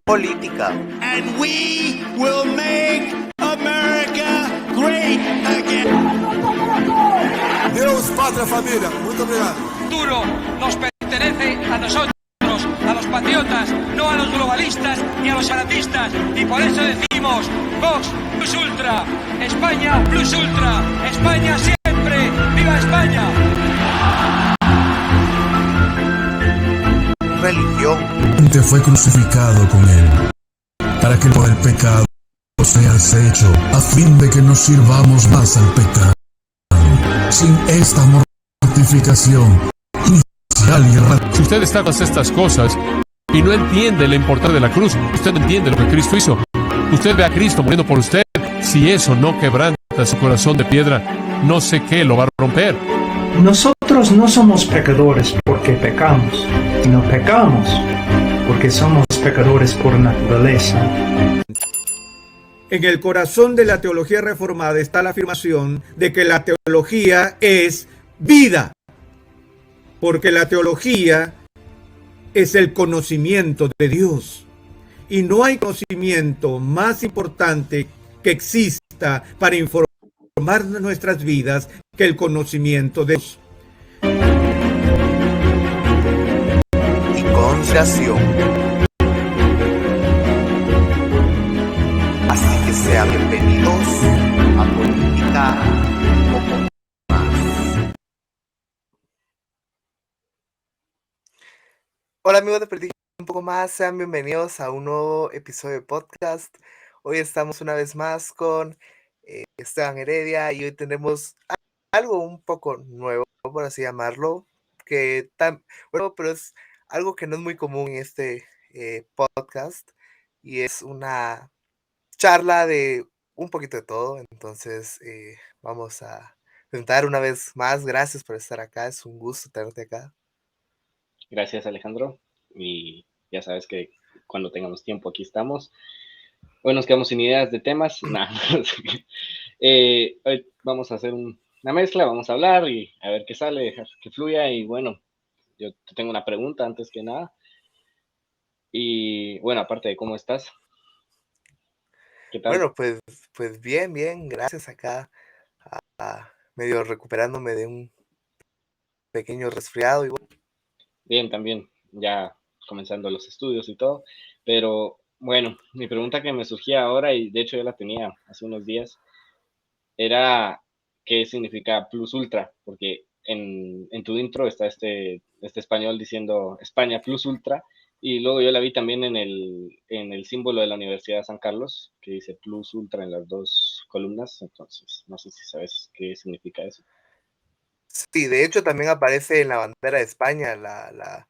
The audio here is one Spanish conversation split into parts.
política. And we will make America great again. Deus, pátria, família. Muito obrigado. El futuro nos pertenece a nosotros, a los patriotas, no a los globalistas ni a los separatistas. Y por eso decimos, Vox plus ultra, España plus ultra, España siempre, ¡viva España! Religión. Fue crucificado con él, para que por el pecado sea deshecho, a fin de que nos sirvamos más al pecado. Sin esta mortificación inicial y errática. Si usted está con estas cosas y no entiende la importancia de la cruz, usted no entiende lo que Cristo hizo. Usted ve a Cristo muriendo por usted. Si eso no quebranta su corazón de piedra, no sé qué lo va a romper. Nosotros no somos pecadores porque pecamos, sino pecamos porque somos pecadores por naturaleza. En el corazón de la teología reformada está la afirmación de que la teología es vida, porque la teología es el conocimiento de Dios. Y no hay conocimiento más importante que exista para informar nuestras vidas que el conocimiento de Dios. Y conciliación. Así que sean bienvenidos a Política un poco más. Hola amigos de Política un poco más, sean bienvenidos a un nuevo episodio de podcast. Hoy estamos una vez más con Esteban Heredia y hoy tenemos algo un poco nuevo, por así llamarlo, bueno, pero es algo que no es muy común en este podcast y es una charla de un poquito de todo. Entonces vamos a presentar una vez más. Gracias por estar acá, es un gusto tenerte acá. Gracias, Alejandro, y ya sabes que cuando tengamos tiempo aquí estamos. Hoy nos quedamos sin ideas de temas. Hoy vamos a hacer una mezcla, vamos a hablar y a ver qué sale, dejar que fluya. Y bueno, yo te tengo una pregunta antes que nada. Y bueno, aparte de cómo estás, ¿qué tal? Bueno, pues bien, gracias acá, medio recuperándome de un pequeño resfriado. Y bueno. Bien, también, ya comenzando los estudios y todo. Pero bueno, mi pregunta que me surgía ahora, y de hecho yo la tenía hace unos días, era qué significa plus ultra, porque en tu intro está este español diciendo España plus ultra, y luego yo la vi también en el símbolo de la Universidad de San Carlos, que dice plus ultra en las dos columnas. Entonces no sé si sabes qué significa eso. Sí, de hecho también aparece en la bandera de España la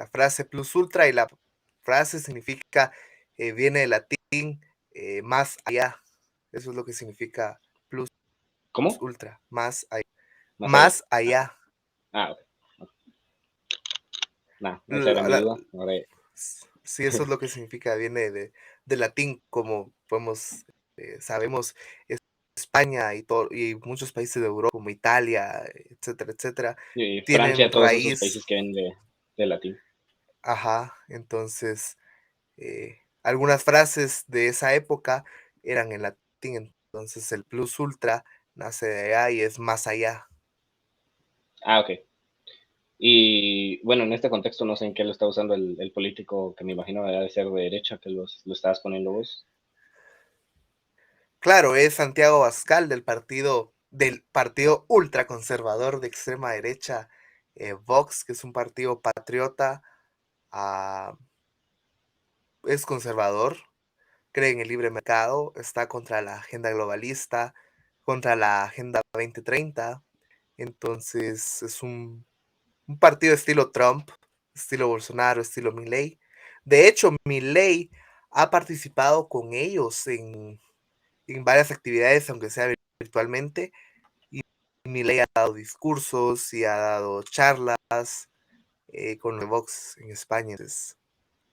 frase plus ultra, y la frase significa, viene del latín más allá. Eso es lo que significa plus ¿Cómo? ultra, más allá. Más allá. Ah, ok. No, esa era mi duda. Ahora... Sí, eso es lo que significa, viene de latín, como sabemos, España y muchos países de Europa, como Italia, etcétera, etcétera, Y tienen Francia, todos raíz. esos países que ven de latín. Ajá, entonces algunas frases de esa época eran en latín, entonces el plus ultra nace de allá y es más allá. Ah, ok. Y bueno, en este contexto no sé en qué lo está usando el político, que me imagino debe ser de derecha, que lo estabas poniendo vos. Claro, es Santiago Abascal del partido ultraconservador de extrema derecha, Vox, que es un partido patriota, es conservador, cree en el libre mercado, está contra la agenda globalista, contra la Agenda 2030. Entonces es un partido estilo Trump, estilo Bolsonaro, estilo Milei. De hecho, Milei ha participado con ellos en varias actividades, aunque sea virtualmente, y Milei ha dado discursos y ha dado charlas con el Vox en España.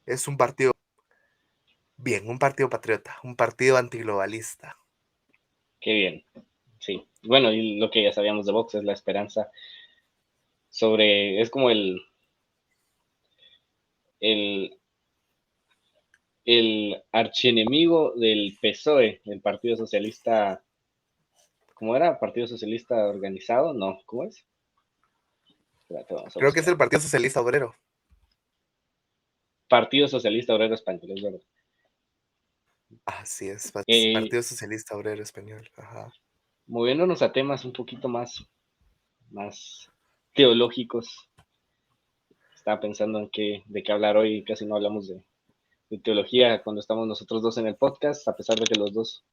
Es un partido un partido patriota, un partido antiglobalista. Qué bien, sí. Bueno, y lo que ya sabíamos de Vox es la esperanza es como el el archienemigo del PSOE, el Partido Socialista, ¿cómo era? ¿Partido Socialista Organizado? No, ¿cómo es? Espérate, vamos a Creo que es buscar. el Partido Socialista Obrero. Partido Socialista Obrero Español, es verdad. Así es, Eh, Partido Socialista Obrero Español. Ajá. Moviéndonos a temas un poquito más teológicos, estaba pensando en de qué hablar hoy, casi no hablamos de teología cuando estamos nosotros dos en el podcast, a pesar de que los dos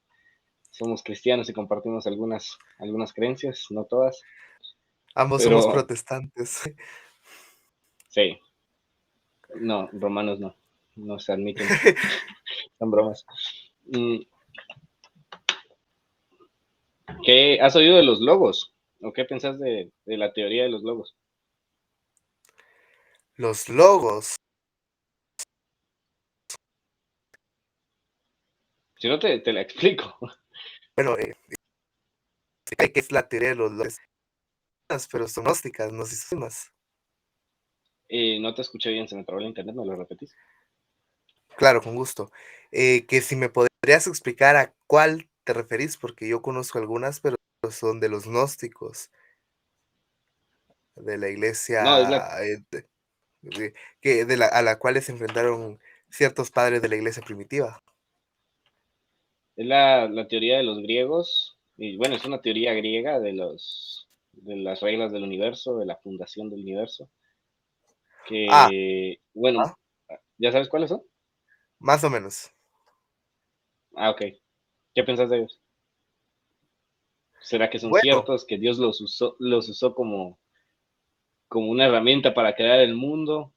somos cristianos y compartimos algunas creencias, no todas, Ambos somos pero protestantes. sí, no, romanos no se admiten, son bromas. ¿Qué has oído de los logos? ¿O qué pensás de la teoría de los logos? Los logos. Si no, te la explico. Bueno, que es la teoría de los logos, pero son gnósticas, no sistemas. No te escuché bien, se me trabó el internet, ¿me lo repetís? Claro, con gusto. Que si me podrías explicar a cuál te referís, porque yo conozco algunas, pero son de los gnósticos, de la No, es iglesia, a la cual se enfrentaron ciertos padres de la iglesia primitiva. la teoría de los griegos, y bueno, es una teoría griega de las reglas del universo, de la fundación del universo, Ah, que, bueno, ah, ¿ya sabes cuáles son? más o menos. Ah, ok. ¿Qué pensás de ellos? ¿Será que son Bueno, ciertos, que Dios los usó como una herramienta para crear el mundo?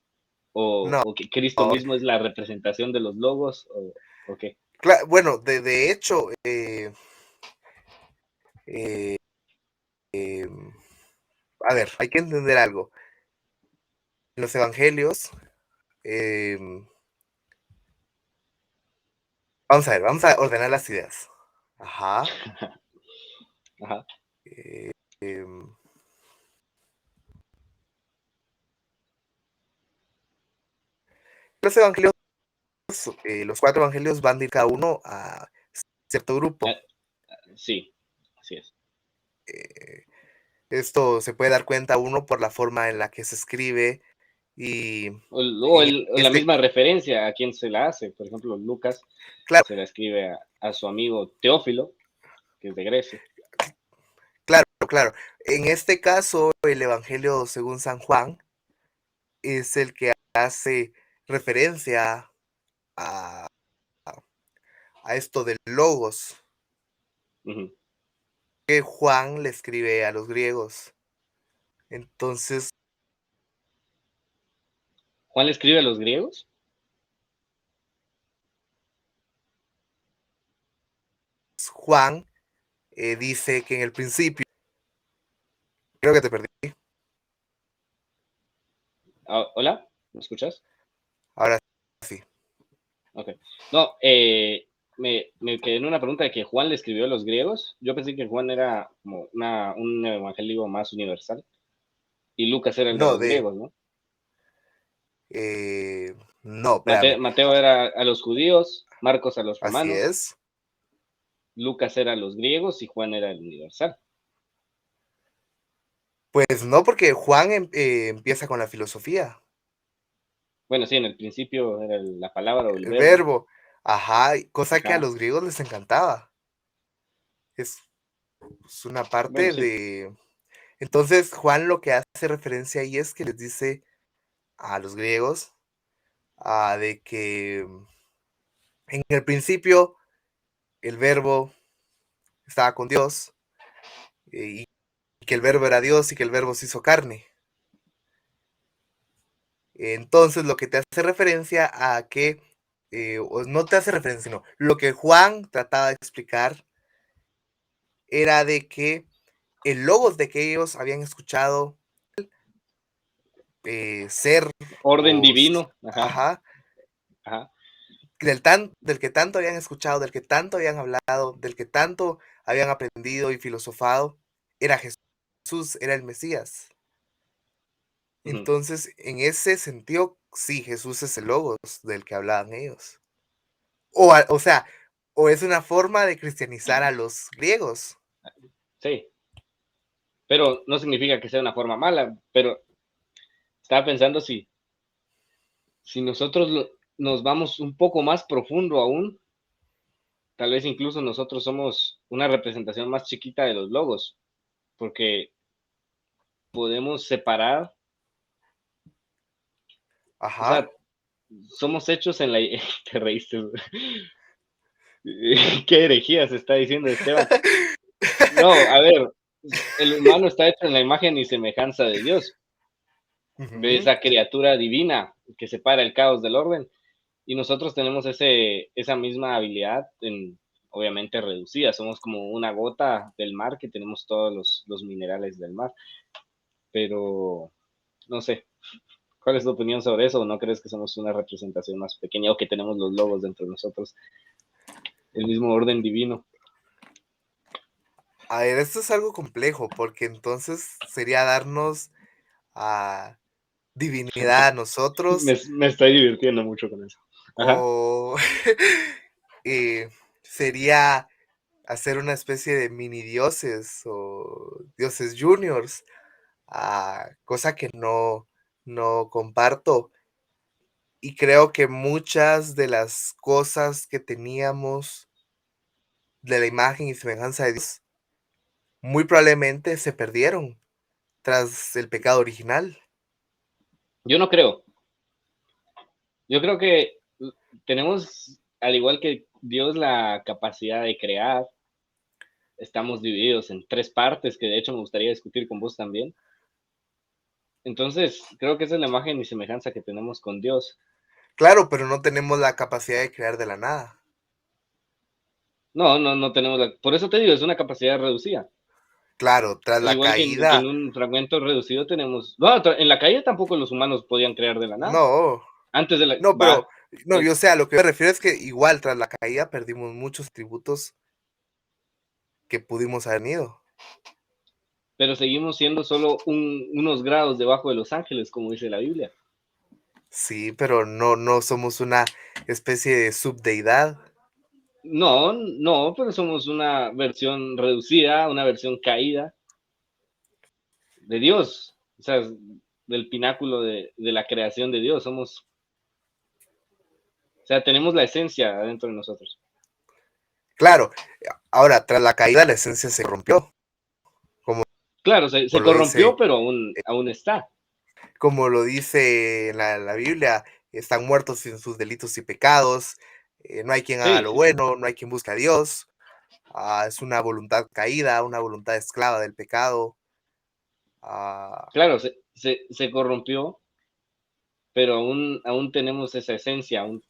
no. ¿O que Cristo mismo es la representación de los logos? ¿O qué? Bueno, de hecho, eh, em, a ver, hay que entender algo. En los evangelios, em, vamos a ordenar las ideas. Ajá. Ajá. eh, em, los evangelios, los 4 evangelios van de cada uno a cierto grupo. Ah, sí, así es. Eh, Esto se puede dar cuenta uno por la forma en la que se escribe y en O la este, misma referencia a quién se la hace. Por ejemplo, Lucas claro, se la escribe a su amigo Teófilo, que es de Grecia. claro. En este caso, el Evangelio según San Juan es el que hace referencia a, a esto del logos Ujú. que Juan le escribe a los griegos. Entonces, Juan le escribe a los griegos. Juan dice que en el principio, creo que te perdí, Ah, ¿hola? ¿Me escuchas? ahora sí. Ok. No, me quedé en una pregunta de que Juan le escribió a los griegos. Yo pensé que Juan era como un evangelio más universal y Lucas era el de No, los griegos, ¿no? no, espérame, Mateo era a los judíos, Marcos a los así romanos, es. Lucas era a los griegos y Juan era el universal. Pues no, porque Juan empieza con la filosofía, Bueno, sí, en el principio era la palabra o el el verbo. verbo, ajá, cosa que a Ajá. los griegos les encantaba. Es una Bueno, parte sí. de... Entonces, Juan lo que hace referencia ahí es que les dice a los griegos de que en el principio el verbo estaba con Dios y que el verbo era Dios y que el verbo se hizo carne. Entonces, lo que te hace referencia a que, o no te hace referencia, sino lo que Juan trataba de explicar era de que el logos de que ellos habían escuchado ser Orden o, divino. Ajá. ajá, Ajá. del que tanto habían escuchado, del que tanto habían hablado, del que tanto habían aprendido y filosofado, era Jesús, era el Mesías. Ujú. Entonces, en ese sentido, sí, Jesús es el logos del que hablaban ellos. O sea, o es una forma de cristianizar a los griegos. Sí, pero no significa que sea una forma mala, pero estaba pensando si nosotros nos vamos un poco más profundo aún, tal vez incluso nosotros somos una representación más chiquita de los logos, porque podemos separar, o Ajá. sea, somos hechos en la... Te reíste. ¿Qué herejía se está diciendo, Esteban? No, a ver, el humano está hecho en la imagen y semejanza de Dios, de Ujú. esa criatura divina que separa el caos del orden. Y nosotros tenemos esa misma habilidad, obviamente reducida. Somos como una gota del mar que tenemos todos los minerales del mar. Pero no sé, ¿cuál es tu opinión sobre eso? ¿O no crees que somos una representación más pequeña o que tenemos los logos dentro de nosotros, el mismo orden divino? A ver, esto es algo complejo, porque entonces sería darnos a divinidad a nosotros Me estoy divirtiendo mucho con eso. Ajá. o sería hacer una especie de mini dioses o dioses juniors, cosa que no comparto. Y creo que muchas de las cosas que teníamos de la imagen y semejanza de Dios, muy probablemente se perdieron tras el pecado original. Yo no creo. Yo creo que tenemos, al igual que Dios, la capacidad de crear. Estamos divididos en tres partes, que de hecho me gustaría discutir con vos también. Entonces, creo que esa es la imagen y semejanza que tenemos con Dios. Claro, pero no tenemos la capacidad de crear de la nada. No, no, no tenemos por eso te digo, es una capacidad reducida. Claro, tras Al la igual que en caída, un fragmento reducido tenemos... No, en la caída tampoco los humanos podían crear de la nada. no, Antes de la... no, pero Va, no, eh, yo sé, a lo que me refiero es que igual tras la caída perdimos muchos tributos que pudimos haber tenido. pero seguimos siendo solo unos grados debajo de los ángeles, como dice la Biblia. Sí, pero no somos una especie de subdeidad. No, no, pero somos una versión reducida, una versión caída de Dios, o sea, del pináculo de la creación de Dios. Somos, o sea, tenemos la esencia adentro de nosotros. Claro, ahora tras la caída la esencia se rompió, como Claro, se lo corrompió, dice, pero aún está. como lo dice la Biblia, están muertos en sus delitos y pecados, no hay quien haga Sí, lo sí, sí. bueno, no hay quien busque a Dios, es una voluntad caída, una voluntad esclava del pecado. ah, Claro, se corrompió, pero aún tenemos esa esencia, aún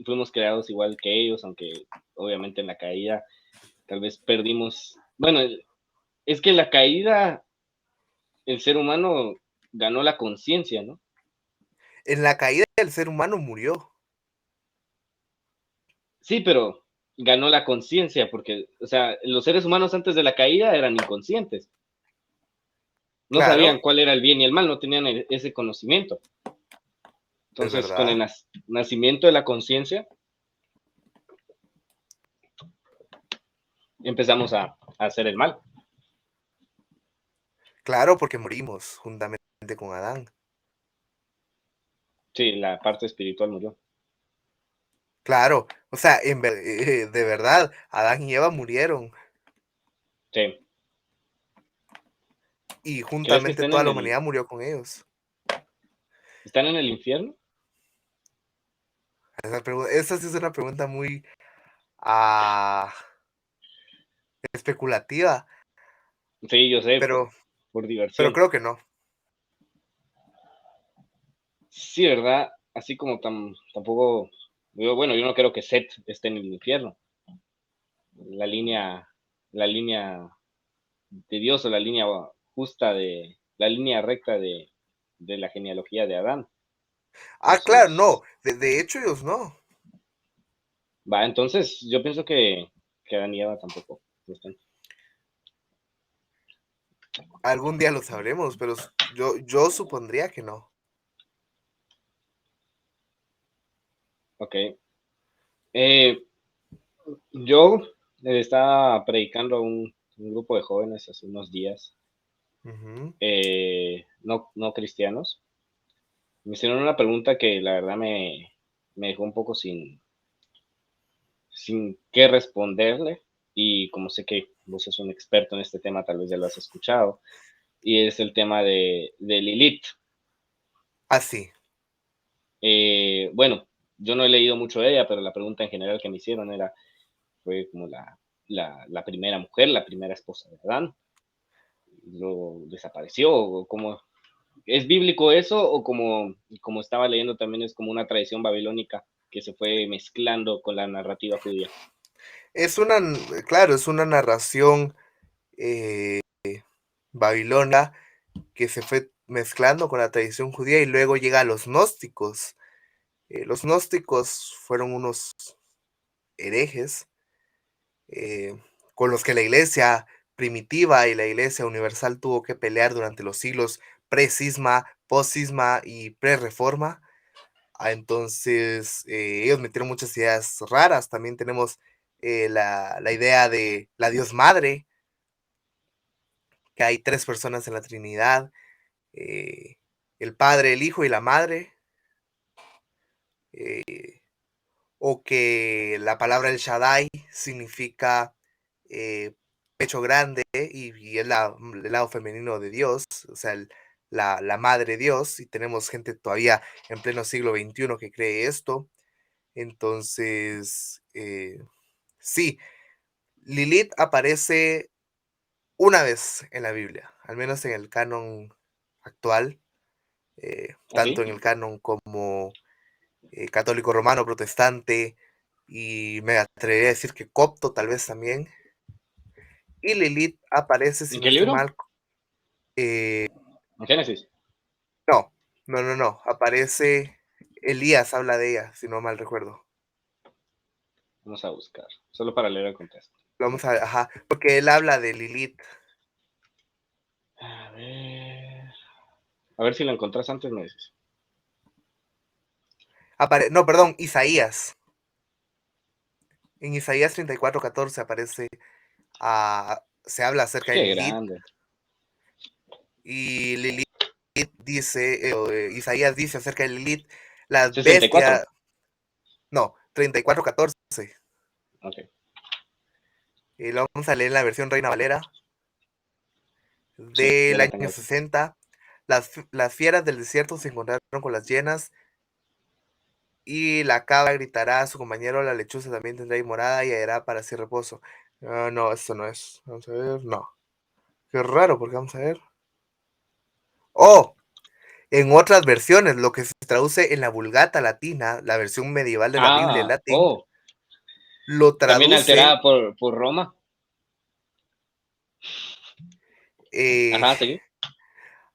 fuimos creados igual que ellos, aunque obviamente en la caída tal vez perdimos. Bueno, es que en la caída el ser humano ganó la conciencia, ¿no? en la caída el ser humano murió. Sí, pero ganó la conciencia, porque, o sea, los seres humanos antes de la caída eran inconscientes. No sabían Claro, cuál era el bien y el mal, no tenían ese conocimiento. es Entonces, con el verdad. nacimiento de la conciencia, empezamos a hacer el mal. Claro, porque morimos juntamente con Adán. Sí, la parte espiritual murió. Claro, o sea, de verdad, Adán y Eva murieron Sí. y ¿Crees que juntamente toda la humanidad murió con ellos. están en el infierno? Esa sí es una pregunta muy ah, especulativa, Sí, yo sé, pero, por pero diversión. creo que no. Sí, ¿verdad? Así como tampoco, bueno, yo no creo que Seth esté en el infierno. La línea, la línea de Dios o la línea justa la línea recta de la genealogía de Adán. Claro, no, Entonces, de hecho ellos no. entonces yo pienso que Adán y Eva tampoco están. Algún día lo sabremos, pero yo supondría que no. Ok. Yo estaba predicando a un grupo de jóvenes hace unos días, Ujú. no cristianos. Me hicieron una pregunta que la verdad me dejó un poco sin qué responderle. Y como sé que vos sos un experto en este tema, tal vez ya lo has escuchado. Y es el tema de Lilith. Así. Bueno, yo no he leído mucho de ella, pero la pregunta en general que me hicieron fue como la primera mujer, la primera esposa de Adán. Luego desapareció, o como, ¿es bíblico eso o como estaba leyendo también es como una tradición babilónica que se fue mezclando con la narrativa judía? Claro, es una narración eh, babilonia que se fue mezclando con la tradición judía y luego llega a los gnósticos. Los gnósticos fueron unos herejes eh, con los que la iglesia primitiva y la iglesia universal tuvo que pelear durante los siglos pre-cisma, post-cisma y pre-reforma. Entonces, ellos metieron muchas ideas raras. También tenemos la idea de la Dios Madre, que hay tres personas en la Trinidad, eh, el Padre, el Hijo y la Madre, eh, o que la palabra El Shaddai significa eh, pecho grande y es el lado femenino de Dios, o sea, la Madre Dios, y tenemos gente todavía en pleno siglo XXI que cree esto. Entonces, sí, Lilith aparece una vez en la Biblia, al menos en el canon actual, tanto ¿Así? en el canon como católico romano, protestante, y me atrevería a decir que copto tal vez también. Y Lilith aparece, si ¿En no qué estoy libro? mal, eh, En Génesis. no, no, aparece Elías, habla de ella, si no mal recuerdo. Vamos a buscar, solo para leer el contexto. Vamos a ver, ajá, porque él habla de Lilith. A ver, a ver si lo encontrás antes, me dices. No, perdón, Isaías. En Isaías 34:14 aparece, se habla acerca de Qué Lilith grande. y Lilith dice, Isaías dice acerca de Lilith, las 64. bestias, no, 34:14. Ok, Lo vamos a leer en la versión Reina Valera sí, ya del la año tengo aquí. 60. Las fieras del desierto se encontraron con las hienas y la cabra gritará a su compañero, la lechuza también tendrá ahí morada y hallará para sí reposo. No, esto no es. Vamos a ver, no. Qué raro, porque vamos a ver. Oh, en otras versiones, lo que se traduce en la Vulgata latina, la versión medieval de la Biblia en Ah, latín, lo también traduce, alterada por Roma. eh, Ajá, seguí.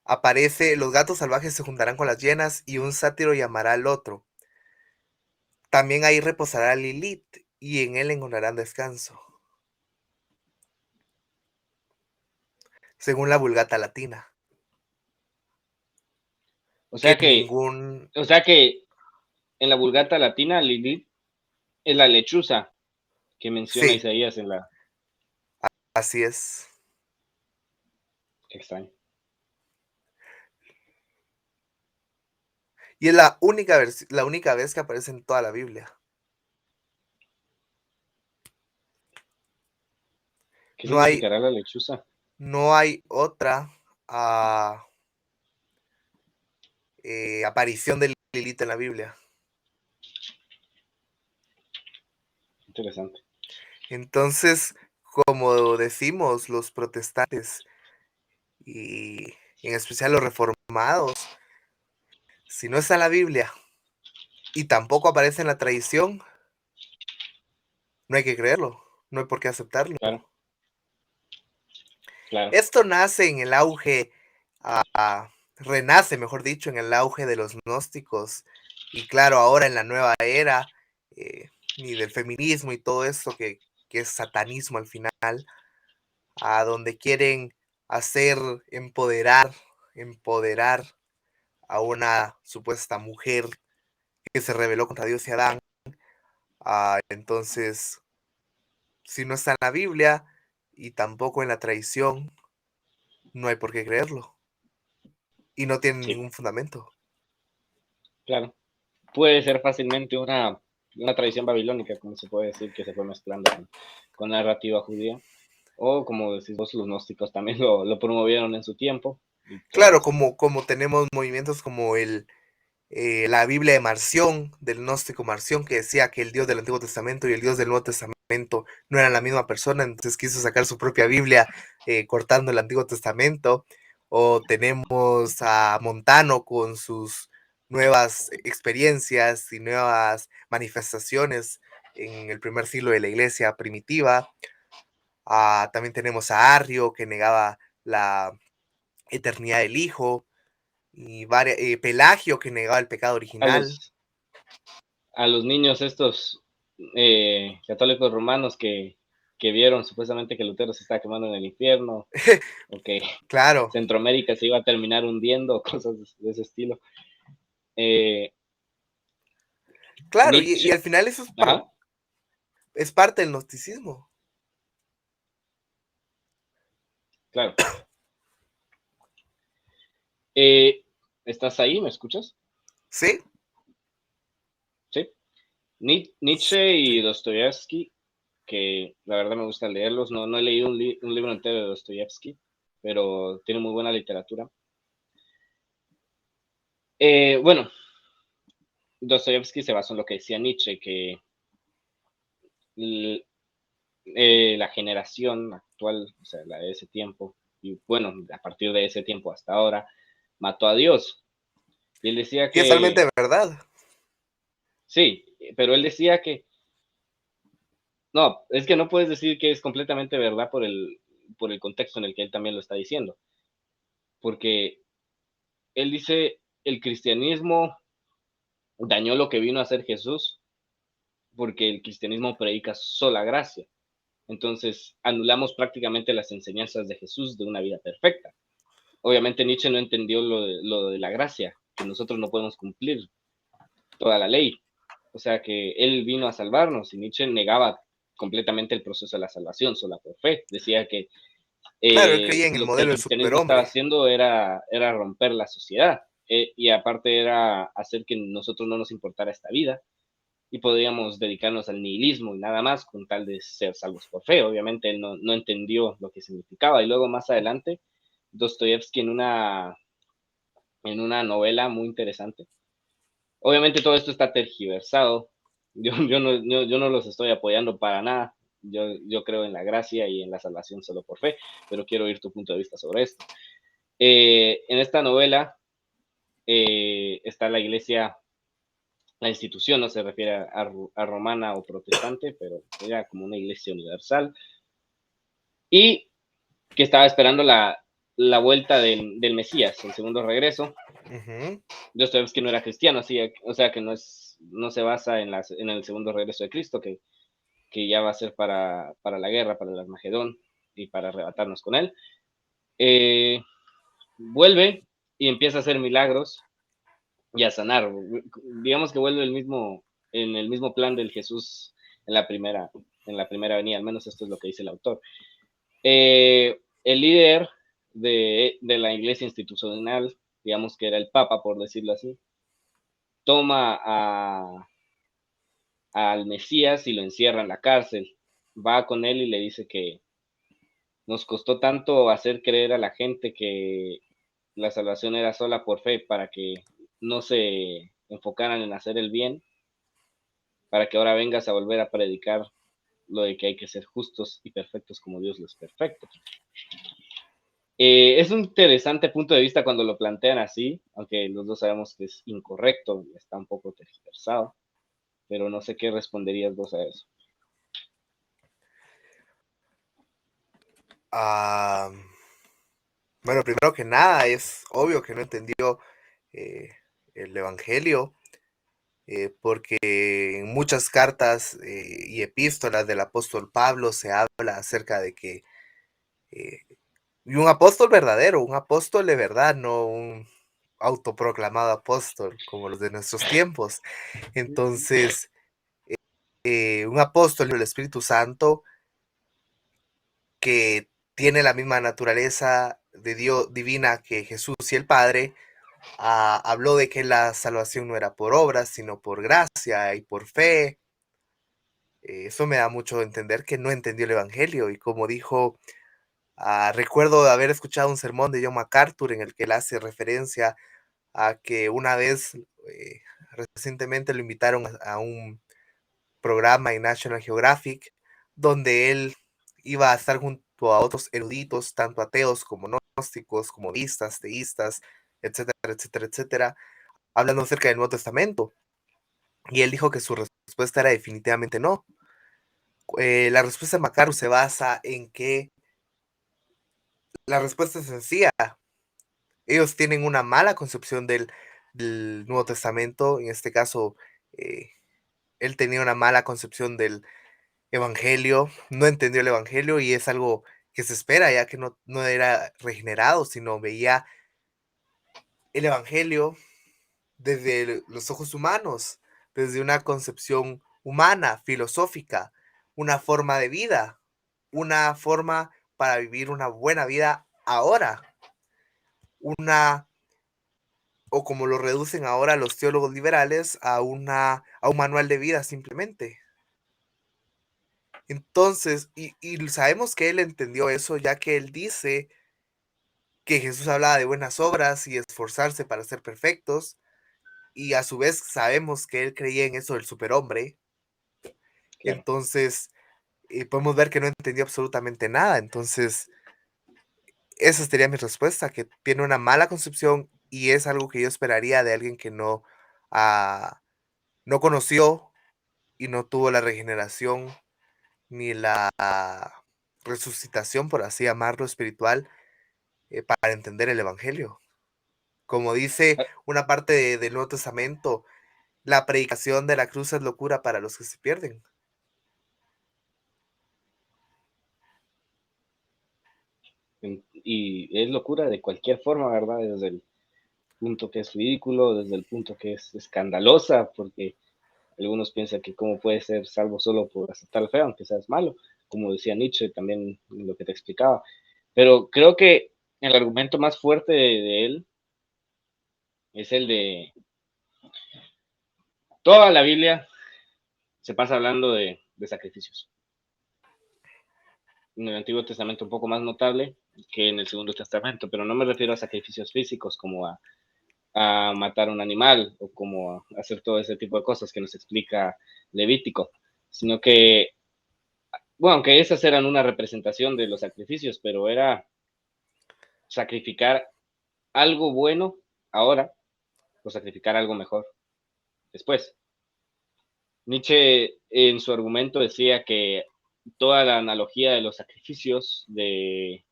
aparece, los gatos salvajes se juntarán con las hienas y un sátiro llamará al otro. También ahí reposará Lilith y en él encontrarán descanso, según la Vulgata latina, O que sea que, ningún, o sea que en la Vulgata Latina, Lilith es la lechuza que menciona sí, Isaías en la. así es. Qué extraño. Y es la única vez que aparece en toda la Biblia. ¿Qué No hay, significará la lechuza? no hay otra ah, aparición de Lilith en la Biblia. Interesante. Entonces, como decimos los protestantes y en especial los reformados, si no está en la Biblia y tampoco aparece en la tradición, no hay que creerlo, no hay por qué aceptarlo. Claro, claro. Esto nace en el auge, renace, mejor dicho, en el auge de los gnósticos y claro, ahora en la nueva era y del feminismo y todo esto que es satanismo al final, a donde quieren hacer empoderar a una supuesta mujer que se rebeló contra Dios y Adán. Entonces, si no está en la Biblia y tampoco en la tradición, no hay por qué creerlo. Y no tiene Sí, ningún fundamento. claro. Puede ser fácilmente una tradición babilónica, como se puede decir, que se fue mezclando con la narrativa judía. O como decís vos, los gnósticos también lo promovieron en su tiempo. Y todo Claro, esto. como tenemos movimientos como la Biblia de Marción, del gnóstico Marción, que decía que el Dios del Antiguo Testamento y el Dios del Nuevo Testamento no eran la misma persona, entonces quiso sacar su propia Biblia cortando el Antiguo Testamento. O tenemos a Montano con sus nuevas experiencias y nuevas manifestaciones en el primer siglo de la iglesia primitiva. También tenemos a Arrio, que negaba la eternidad del Hijo, y Pelagio, que negaba el pecado A original. los niños estos católicos romanos que vieron supuestamente que Lutero se estaba quemando en el infierno, o que Claro, Centroamérica se iba a terminar hundiendo, cosas de ese estilo. Eh, claro, y Nietzsche, al final eso ajá, es parte del gnosticismo. claro. ¿Estás ahí? ¿Me escuchas? ¿Sí? Sí. Nietzsche y Dostoyevsky, que la verdad me gusta leerlos. No he leído un libro entero de Dostoyevsky, pero tiene muy buena literatura. Bueno, Dostoyevsky se basa en lo que decía Nietzsche, que la generación actual, o sea, la de ese tiempo, y bueno, a partir de ese tiempo hasta ahora, mató a Dios. Y él decía Y es que, totalmente verdad. sí, pero él decía que, no, es que no puedes decir que es completamente verdad por el contexto en el que él también lo está diciendo, porque él dice, el cristianismo dañó lo que vino a hacer Jesús, porque el cristianismo predica sola gracia. Entonces, anulamos prácticamente las enseñanzas de Jesús de una vida perfecta. Obviamente Nietzsche no entendió lo de la gracia, que nosotros no podemos cumplir toda la ley. O sea que él vino a salvarnos y Nietzsche negaba completamente el proceso de la salvación, sola por fe. Decía que Claro, él creía en el lo que el modelo del cristianismo estaba superhombre. haciendo era romper la sociedad y aparte era hacer que nosotros no nos importara esta vida y podríamos dedicarnos al nihilismo y nada más con tal de ser salvos por fe. Obviamente él no entendió lo que significaba y luego más adelante Dostoyevsky en una novela muy interesante. Obviamente todo esto está tergiversado. Yo no los estoy apoyando para nada. Yo creo en la gracia y en la salvación solo por fe, pero quiero oír tu punto de vista sobre esto. En esta novela está la iglesia, la institución no se refiere a romana o protestante, pero era como una iglesia universal, y que estaba esperando la vuelta del Mesías, el segundo regreso. Ujú. Dostoevsky no era cristiano, así, o sea que no se basa en el segundo regreso de Cristo, que ya va a ser para la guerra, para el Armagedón y para arrebatarnos con él. Vuelve y empieza a hacer milagros y a sanar. Digamos que vuelve en el mismo plan del Jesús en en la primera venida, al menos esto es lo que dice el autor. El líder de la iglesia institucional, digamos que era el Papa, por decirlo así, toma al Mesías y lo encierra en la cárcel. Va con él y le dice que nos costó tanto hacer creer a la gente que la salvación era sola por fe para que no se enfocaran en hacer el bien, para que ahora vengas a volver a predicar lo de que hay que ser justos y perfectos como Dios lo es perfecto. Es un interesante punto de vista cuando lo plantean así, aunque los dos sabemos que es incorrecto y está un poco tergiversado, pero no sé qué responderías vos a eso. Ah, bueno, primero que nada, es obvio que no entendió eh, el Evangelio, porque en muchas cartas y epístolas del apóstol Pablo se habla acerca de que eh, y un apóstol verdadero, un apóstol de verdad, no un autoproclamado apóstol como los de nuestros tiempos. Entonces, un apóstol del Espíritu Santo que tiene la misma naturaleza de Dios divina que Jesús y el Padre, habló de que la salvación no era por obras, sino por gracia y por fe. Eso me da mucho a entender que no entendió el Evangelio. Y como dijo, recuerdo haber escuchado un sermón de John MacArthur en el que él hace referencia a que una vez, recientemente lo invitaron a un programa en National Geographic, donde él iba a estar junto a otros eruditos, tanto ateos como gnósticos, como budistas, teístas, etcétera, etcétera, etcétera, hablando acerca del Nuevo Testamento. Y él dijo que su respuesta era definitivamente no. La respuesta de MacArthur se basa en que la respuesta es sencilla. Ellos tienen una mala concepción del Nuevo Testamento. En este caso, él tenía una mala concepción del Evangelio, no entendió el Evangelio y es algo que se espera, ya que no era regenerado, sino veía el Evangelio desde los ojos humanos, desde una concepción humana, filosófica, una forma de vida, una forma para vivir una buena vida ahora, o como lo reducen ahora los teólogos liberales, a un manual de vida simplemente. Entonces, y sabemos que él entendió eso, ya que él dice que Jesús hablaba de buenas obras y esforzarse para ser perfectos, y a su vez sabemos que él creía en eso del superhombre. Claro. Entonces, podemos ver que no entendió absolutamente nada. Entonces, esa sería mi respuesta, que tiene una mala concepción y es algo que yo esperaría de alguien que no conoció y no tuvo la regeneración ni la resucitación, por así llamarlo, espiritual, para entender el Evangelio. Como dice Ah, una parte del Nuevo Testamento, la predicación de la cruz es locura para los que se pierden. Y es locura de cualquier forma, ¿verdad? Desde el punto que es ridículo, desde el punto que es escandalosa, porque algunos piensan que cómo puede ser salvo solo por aceptar la fe, aunque seas malo, como decía Nietzsche también en lo que te explicaba. Pero creo que el argumento más fuerte de él es el de toda la Biblia se pasa hablando de sacrificios. En el Antiguo Testamento un poco más notable que en el Segundo Testamento, pero no me refiero a sacrificios físicos como a matar un animal o como a hacer todo ese tipo de cosas que nos explica Levítico, sino que, bueno, aunque esas eran una representación de los sacrificios, pero era sacrificar algo bueno ahora o sacrificar algo mejor después. Nietzsche en su argumento decía que toda la analogía de los sacrificios, de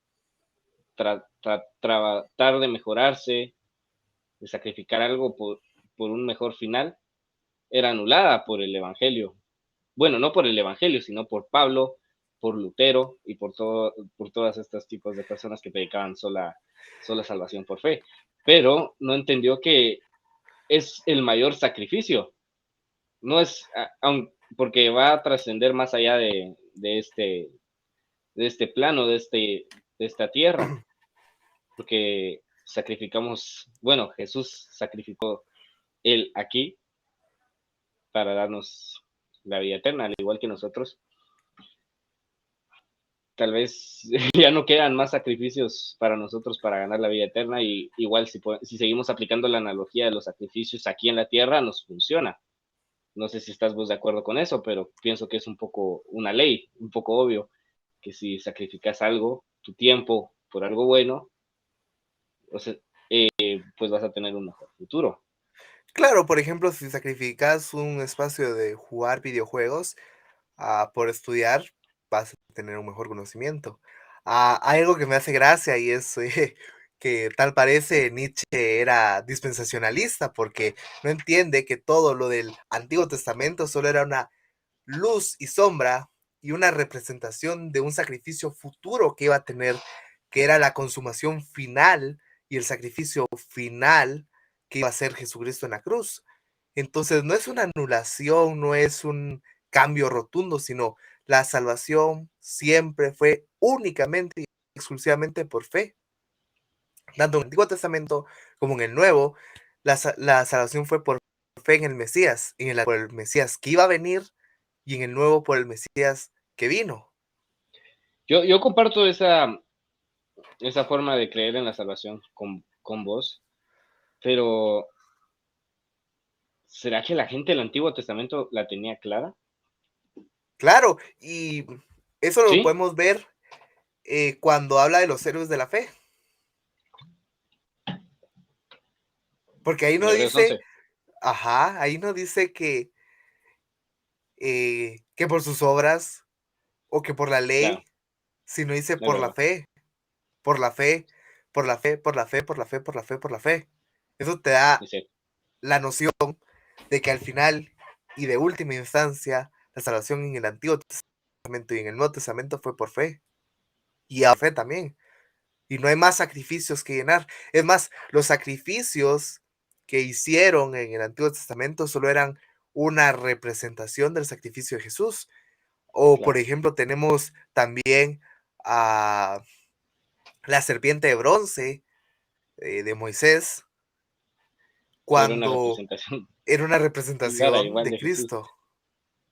tratar de mejorarse, de sacrificar algo por un mejor final, era anulada por el Evangelio. Bueno, no por el Evangelio, sino por Pablo, por Lutero y por todas estos tipos de personas que predicaban sola salvación por fe. Pero no entendió que es el mayor sacrificio. No es, porque va a trascender más allá de este plano, de esta tierra, porque sacrificamos, bueno, Jesús sacrificó él aquí para darnos la vida eterna, al igual que nosotros. Tal vez ya no quedan más sacrificios para nosotros para ganar la vida eterna, y igual si seguimos aplicando la analogía de los sacrificios aquí en la tierra, nos funciona. No sé si estás vos de acuerdo con eso, pero pienso que es un poco una ley, un poco obvio, que si sacrificas algo, tu tiempo, por algo bueno, o sea, pues vas a tener un mejor futuro. Claro, por ejemplo, si sacrificas un espacio de jugar videojuegos por estudiar, vas a tener un mejor conocimiento. Hay algo que me hace gracia y es que tal parece Nietzsche era dispensacionalista porque no entiende que todo lo del Antiguo Testamento solo era una luz y sombra y una representación de un sacrificio futuro que iba a tener, que era la consumación final y el sacrificio final que iba a ser Jesucristo en la cruz. Entonces no es una anulación, no es un cambio rotundo, sino La salvación siempre fue únicamente y exclusivamente por fe. Tanto en el Antiguo Testamento como en el Nuevo, la salvación fue por fe en el Mesías, por el Mesías que iba a venir y en el Nuevo por el Mesías que vino. Yo comparto esa forma de creer en la salvación con vos, pero ¿será que la gente del Antiguo Testamento la tenía clara? Claro, y eso lo Sí, podemos ver cuando habla de los héroes de la fe, porque ahí en no Hebreos dice, 11, ajá, ahí no dice que por sus obras o que por la claro, ley, sino dice es por la verdad, fe, por la fe, por la fe, por la fe, por la fe, por la fe, por la fe. Eso te da es cierto, la noción de que al final y de última instancia, la salvación en el Antiguo Testamento y en el Nuevo Testamento fue por fe, y a fe también. Y no hay más sacrificios que llenar. Es más, los sacrificios que hicieron en el Antiguo Testamento solo eran una representación del sacrificio de Jesús. O, por claro. ejemplo, tenemos también a la serpiente de bronce de Moisés, Era una cuando representación era una clara, representación igual de de Jesús, Cristo.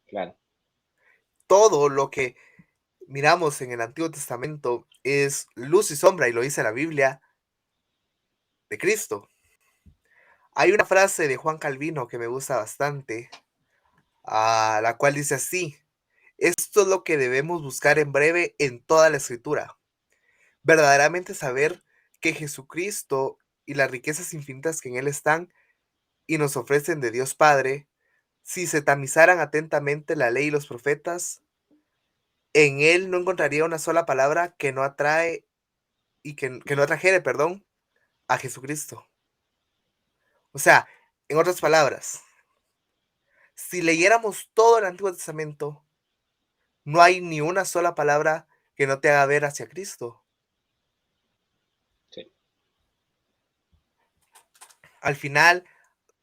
claro, Todo lo que miramos en el Antiguo Testamento es luz y sombra, y lo dice la Biblia, de Cristo. Hay una frase de Juan Calvino que me gusta bastante, a la cual dice así: esto es lo que debemos buscar en breve en toda la escritura, verdaderamente saber que Jesucristo y las riquezas infinitas que en él están y nos ofrecen de Dios Padre, si se tamizaran atentamente la ley y los profetas, en él no encontraría una sola palabra que no atrae y que no atrajere, perdón, a Jesucristo. O sea, en otras palabras, si leyéramos todo el Antiguo Testamento, no hay ni una sola palabra que no te haga ver hacia Cristo. sí, Al final,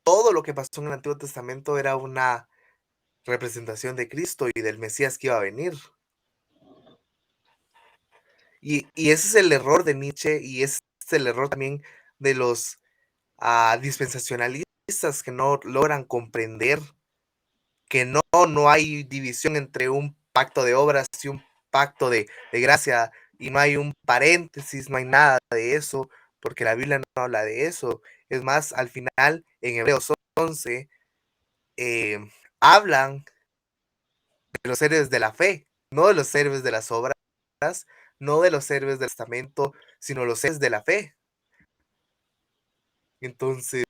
todo lo que pasó en el Antiguo Testamento era una representación de Cristo y del Mesías que iba a venir. Y ese es el error de Nietzsche y ese es el error también de los dispensacionalistas que no logran comprender que no hay división entre un pacto de obras y un pacto de gracia, y no hay un paréntesis, no hay nada de eso, porque la Biblia no habla de eso. Es más, al final, en Hebreos 11, eh, hablan de los héroes de la fe, no de los héroes de las obras, no de los héroes del testamento, sino los héroes de la fe. Entonces,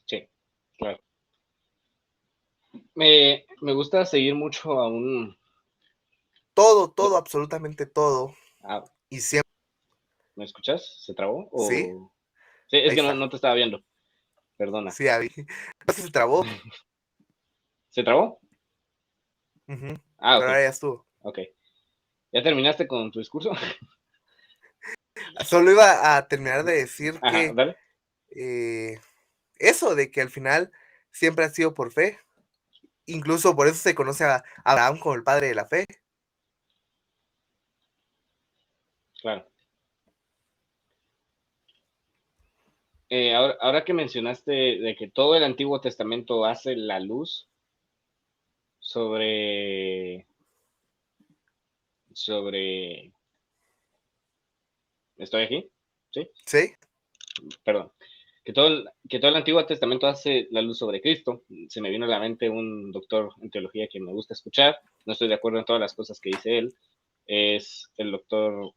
sí, claro. Me gusta seguir mucho a todo, absolutamente todo, ah, y siempre, ¿me escuchas? ¿Se trabó? sí, Sí, es ahí que está, no te estaba viendo, perdona. sí, ahí, no se trabó. ¿Se trabó? Ujú, Ah, pero ok, ahora ya estuvo. ok. ¿Ya terminaste con tu discurso? Solo iba a terminar de decir Ajá, que dale. eh, eso de que al final siempre ha sido por fe. Incluso por eso se conoce a Abraham como el padre de la fe. Claro. Ahora que mencionaste de que todo el Antiguo Testamento hace la luz sobre, sobre, ¿estoy aquí? Sí, ¿Sí? perdón. Que todo el Antiguo Testamento hace la luz sobre Cristo. Se me vino a la mente un doctor en teología que me gusta escuchar. No estoy de acuerdo en todas las cosas que dice él. Es el doctor,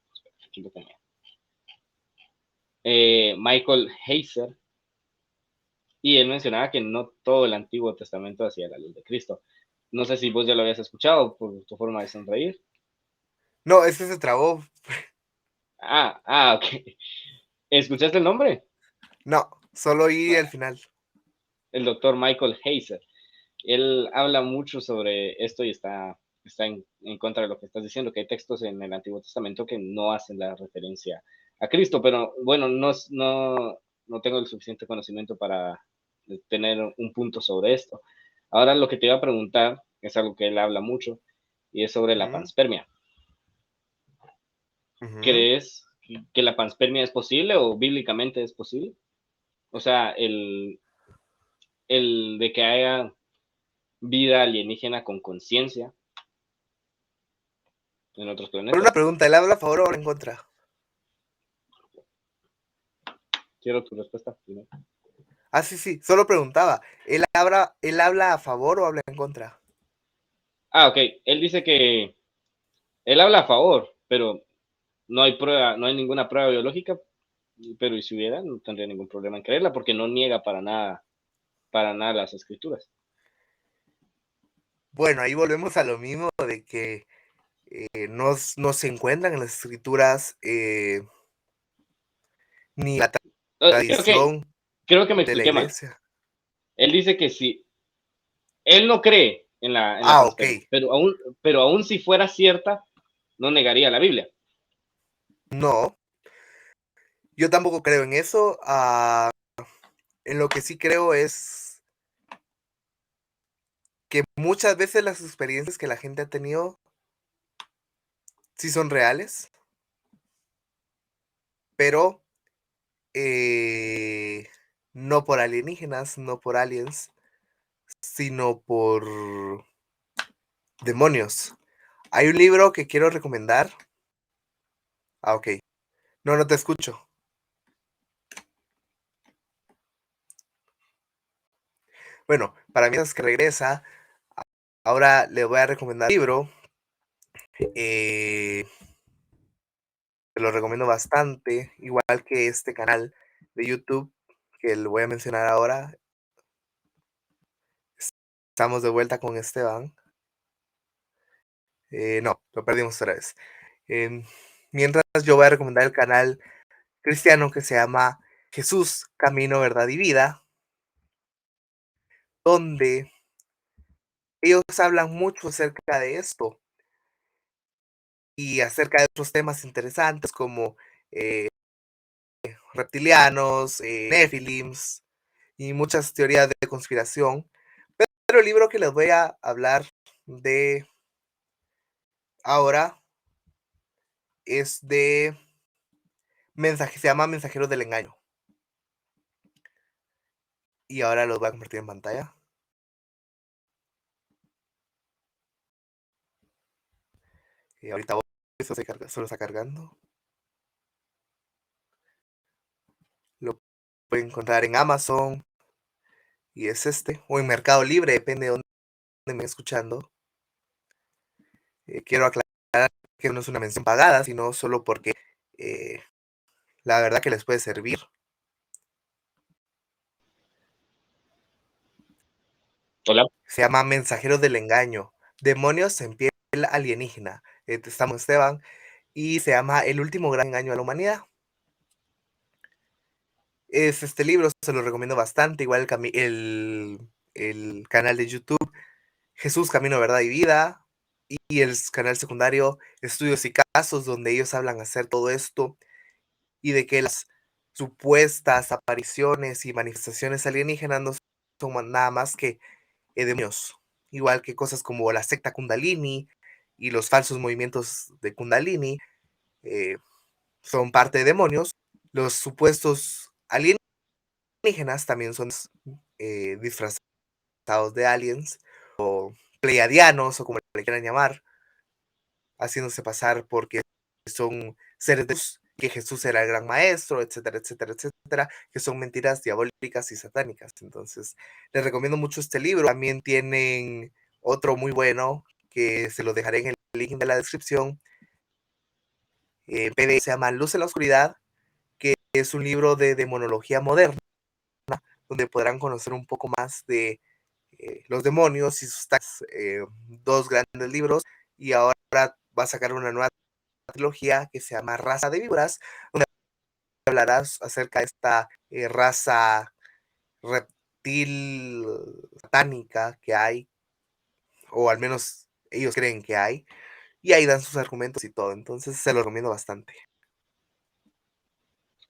aquí lo tenía, Michael Heiser, y él mencionaba que no todo el Antiguo Testamento hacía la luz de Cristo. No sé si vos ya lo habías escuchado por tu forma de sonreír. No, es que se trabó. Ok. ¿Escuchaste el nombre? No, solo oí el Ah, final. el doctor Michael Heiser. Él habla mucho sobre esto y está en contra de lo que estás diciendo, que hay textos en el Antiguo Testamento que no hacen la referencia a Cristo, pero bueno, no tengo el suficiente conocimiento para tener un punto sobre esto. Ahora lo que te iba a preguntar es algo que él habla mucho y es sobre la Ujú, panspermia. ujú. ¿Crees que la panspermia es posible o bíblicamente es posible? O sea, el de que haya vida alienígena con conciencia en otros Pero una planetas. pregunta, ¿él habla a favor o en contra? Quiero tu respuesta primero. Ah, sí, sí, solo preguntaba, ¿él habla a favor o habla en contra? Ah, ok. Él dice que él habla a favor, pero no hay prueba, no hay ninguna prueba biológica, pero y si hubiera, no tendría ningún problema en creerla porque no niega para nada las escrituras. Bueno, ahí volvemos a lo mismo de que no se encuentran en las escrituras ni la Creo tradición que me de la expliqué mal. iglesia. Él dice que si él no cree en la Ah, ok. panspermia, pero aún si fuera cierta, no negaría la Biblia. No, yo tampoco creo en eso. En lo que sí creo es que muchas veces las experiencias que la gente ha tenido sí son reales, pero eh, no por alienígenas, no por aliens, sino por demonios. Hay un libro que quiero recomendar. Ah, ok. No, no te escucho. Bueno, para mientras que regresa, ahora le voy a recomendar un libro. eh, Te lo recomiendo bastante, igual que este canal de YouTube que le voy a mencionar ahora. Estamos de vuelta con Esteban. No, lo perdimos otra vez. Em, Mientras yo voy a recomendar el canal cristiano que se llama Jesús, Camino, Verdad y Vida, donde ellos hablan mucho acerca de esto y acerca de otros temas interesantes como eh, reptilianos, nefilims y muchas teorías de conspiración. Pero el libro que les voy a hablar de ahora es de se llama Mensajeros del Engaño. Y ahora los voy a compartir en pantalla. Y ahorita solo está cargando. Lo pueden encontrar en Amazon y es este, o en Mercado Libre, depende de dónde me estén escuchando. Quiero aclarar que no es una mención pagada, sino solo porque eh, la verdad que les puede servir. Hola. Se llama Mensajeros del Engaño, Demonios en piel alienígena. Estamos Esteban y se llama El último gran engaño a la humanidad. Es este libro, se lo recomiendo bastante, igual el canal de YouTube Jesús, Camino, Verdad y Vida y el canal secundario Estudios y Casos, donde ellos hablan hacer todo esto y de que las supuestas apariciones y manifestaciones alienígenas no son nada más que demonios, igual que cosas como la secta Kundalini y los falsos movimientos de Kundalini eh, son parte de demonios. Los supuestos alienígenas también son disfrazados de aliens o pleiadianos o como le quieran llamar, haciéndose pasar porque son seres de luz, que Jesús era el gran maestro, etcétera, etcétera, etcétera, que son mentiras diabólicas y satánicas. Entonces, les recomiendo mucho este libro. También tienen otro muy bueno que se lo dejaré en el link de la descripción. PDF se llama Luz en la Oscuridad, que es un libro de demonología moderna, donde podrán conocer un poco más de los demonios y sus dos grandes libros. Y ahora va a sacar una nueva trilogía que se llama Raza de Víboras, donde hablarás acerca de esta raza reptil satánica que hay, o al menos ellos creen que hay, y ahí dan sus argumentos y todo. Entonces se lo recomiendo bastante.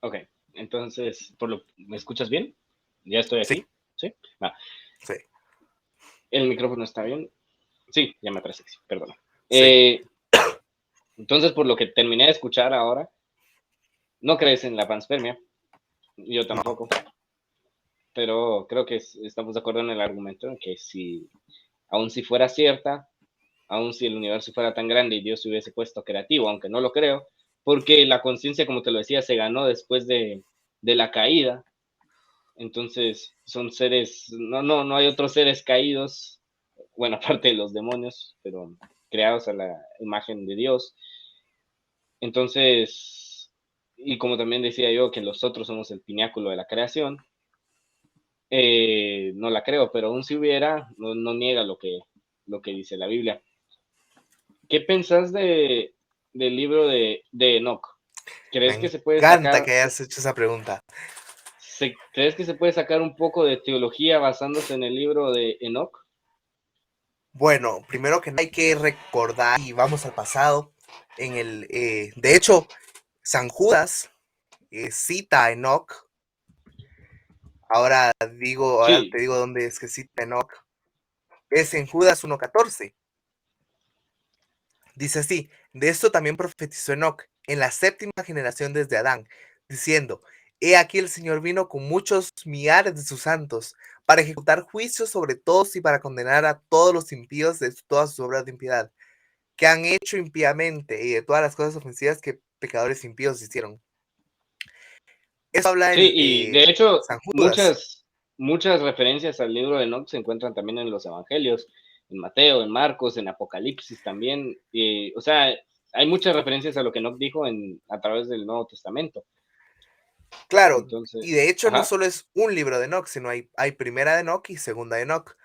Ok, entonces, ¿me escuchas bien? Ya estoy Sí, aquí. ¿Sí? Va. Sí, ¿El micrófono está bien? Sí, ya me parece que sí, perdón. sí. Entonces, por lo que terminé de escuchar ahora, no crees en la panspermia, yo No, tampoco, pero creo que estamos de acuerdo en el argumento en que si, aun si fuera cierta, aun si el universo fuera tan grande y Dios se hubiese puesto creativo, aunque no lo creo, porque la conciencia, como te lo decía, se ganó después de la caída. Entonces son seres, no hay otros seres caídos, bueno, aparte de los demonios, pero creados a la imagen de Dios. Entonces, y como también decía yo, que nosotros somos el pináculo de la creación, no la creo, pero aún si hubiera, no niega lo que dice la Biblia. ¿Qué pensás del libro de Enoch? me ¿Crees que se puede encanta sacar, que hayas hecho esa pregunta. crees que se puede sacar un poco de teología basándose en el libro de Enoch? Bueno, primero que nada hay que recordar, y vamos al pasado, de hecho, San Judas cita a Enoch. Ahora Sí, te digo dónde es que cita a Enoch. Es en Judas 1:14. Dice así: de esto también profetizó Enoc en la séptima generación desde Adán, diciendo: he aquí el Señor vino con muchos millares de sus santos para ejecutar juicios sobre todos y para condenar a todos los impíos de todas sus obras de impiedad, que han hecho impíamente y de todas las cosas ofensivas que pecadores impíos hicieron. Eso habla sí, y de hecho, San Judas. muchas referencias al libro de Enoch se encuentran también en los evangelios, en Mateo, en Marcos, en Apocalipsis también. O sea, hay muchas referencias a lo que Enoch dijo a través del Nuevo Testamento. Claro, Entonces, y de hecho no ajá, solo es un libro de Enoch, sino hay primera de Enoch y segunda de Enoch.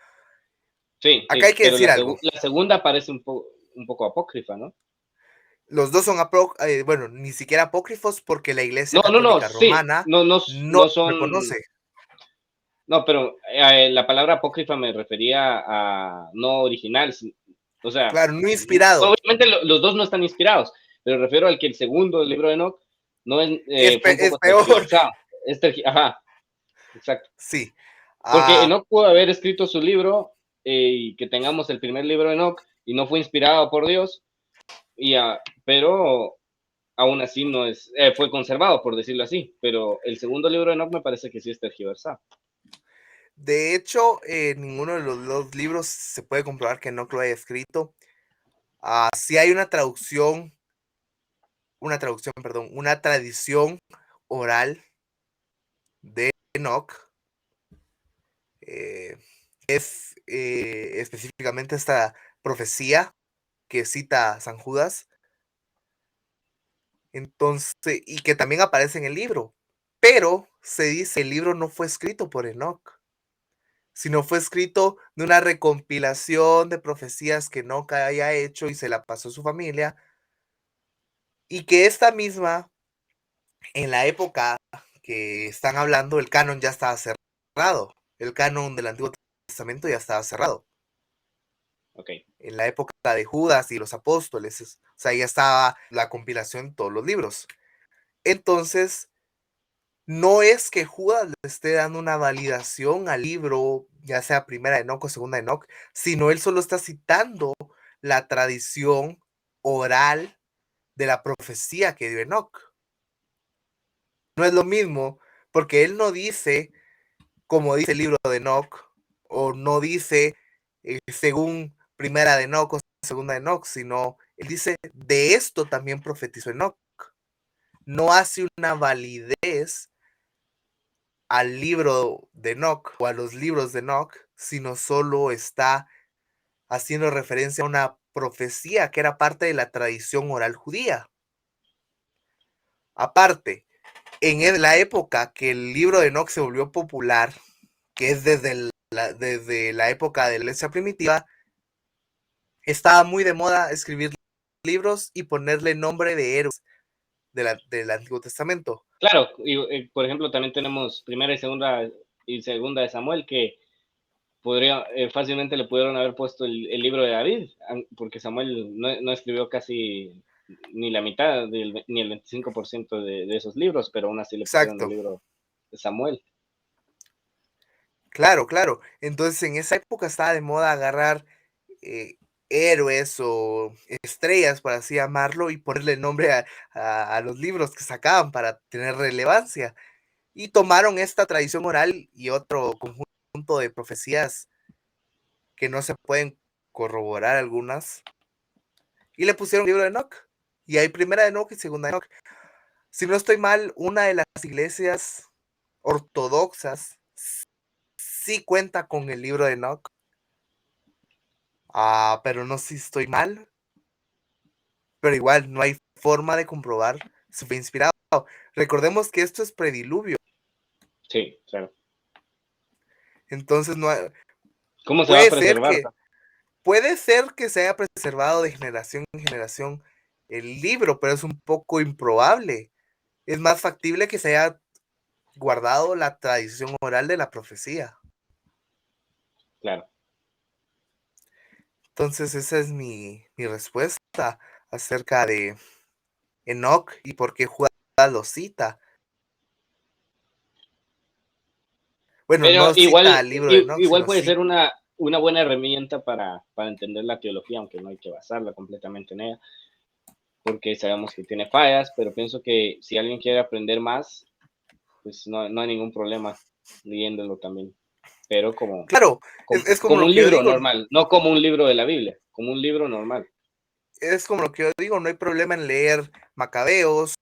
sí, Acá hay que pero decir algo. la segunda parece un poco apócrifa, ¿no? Los dos son, bueno, ni siquiera apócrifos porque la Iglesia No, Católica sí, Romana no no son, reconoce. no, pero la palabra apócrifa me refería a no original, o sea, Claro, no inspirado. obviamente los dos no están inspirados, pero refiero al que el segundo, el libro de Enoch, no es, fue un Es poco peor. tergiversado. Ajá, exacto. Sí. Porque Ah, Enoch pudo haber escrito su libro y que tengamos el primer libro de Enoch y no fue inspirado por Dios, pero aún así no es, fue conservado, por decirlo así, pero el segundo libro de Enoch me parece que sí es tergiversado. de hecho, ninguno de los dos libros se puede comprobar que no lo haya escrito. Sí hay perdón, una tradición oral de Enoch. eh, es específicamente esta profecía que cita San Judas. Entonces, y que también aparece en el libro, pero se dice el libro no fue escrito por Enoch, sino fue escrito de una recompilación de profecías que Enoch haya hecho y se la pasó a su familia, y que esta misma, en la época que están hablando, el canon ya estaba cerrado, el canon del Antiguo Testamento ya estaba cerrado. Ok. En la época de Judas y los apóstoles, o sea, ya estaba la compilación de todos los libros. Entonces, no es que Judas le esté dando una validación al libro, ya sea primera de Enoch o segunda de Enoch, sino él solo está citando la tradición oral de la profecía que dio Enoch. No es lo mismo, porque él no dice, como dice el libro de Enoch, o no dice según primera de Enoch o segunda de Enoch, sino él dice, de esto también profetizó Enoch. No hace una validez al libro de Enoch o a los libros de Enoch, sino solo está haciendo referencia a una profecía que era parte de la tradición oral judía. Aparte, la época que el libro de Enoch se volvió popular, que es desde la época de la iglesia primitiva, estaba muy de moda escribir libros y ponerle nombre de héroes del Antiguo Testamento. Claro, y por ejemplo también tenemos primera y segunda de Samuel que fácilmente le pudieron haber puesto el libro de David, porque Samuel no escribió casi ni la mitad ni el 25% de esos libros, pero aún así le pusieron el Exacto. libro de Samuel. Claro, claro. Entonces, en esa época estaba de moda agarrar, eh, héroes o estrellas, por así llamarlo, y ponerle nombre a los libros que sacaban para tener relevancia. Y tomaron esta tradición oral y otro conjunto de profecías que no se pueden corroborar algunas, y le pusieron libro de Enoch. Y hay primera de Enoch y segunda de Enoch. Si no estoy mal, una de las iglesias ortodoxas sí cuenta con el libro de Enoch, pero no sé si estoy mal, pero igual no hay forma de comprobar si fue inspirado. Recordemos que esto es prediluvio, Sí, claro. entonces no hay- ¿Cómo se va a puede ser preservar? que puede ser que se haya preservado de generación en generación el libro, pero es un poco improbable. Es más factible que se haya guardado la tradición oral de la profecía. Claro. Entonces, esa es mi respuesta acerca de Enoch y por qué Judas lo cita. Bueno, Pero no cita al libro de Enoch, igual sino puede cita. ser una buena herramienta para entender la teología, aunque no hay que basarla completamente en ella, porque sabemos que tiene fallas, pero pienso que si alguien quiere aprender más, pues no hay ningún problema leyéndolo también, pero Claro, es como como lo un que yo libro digo, normal, no como un libro de la Biblia, como un libro normal. no hay problema en leer Macabeos,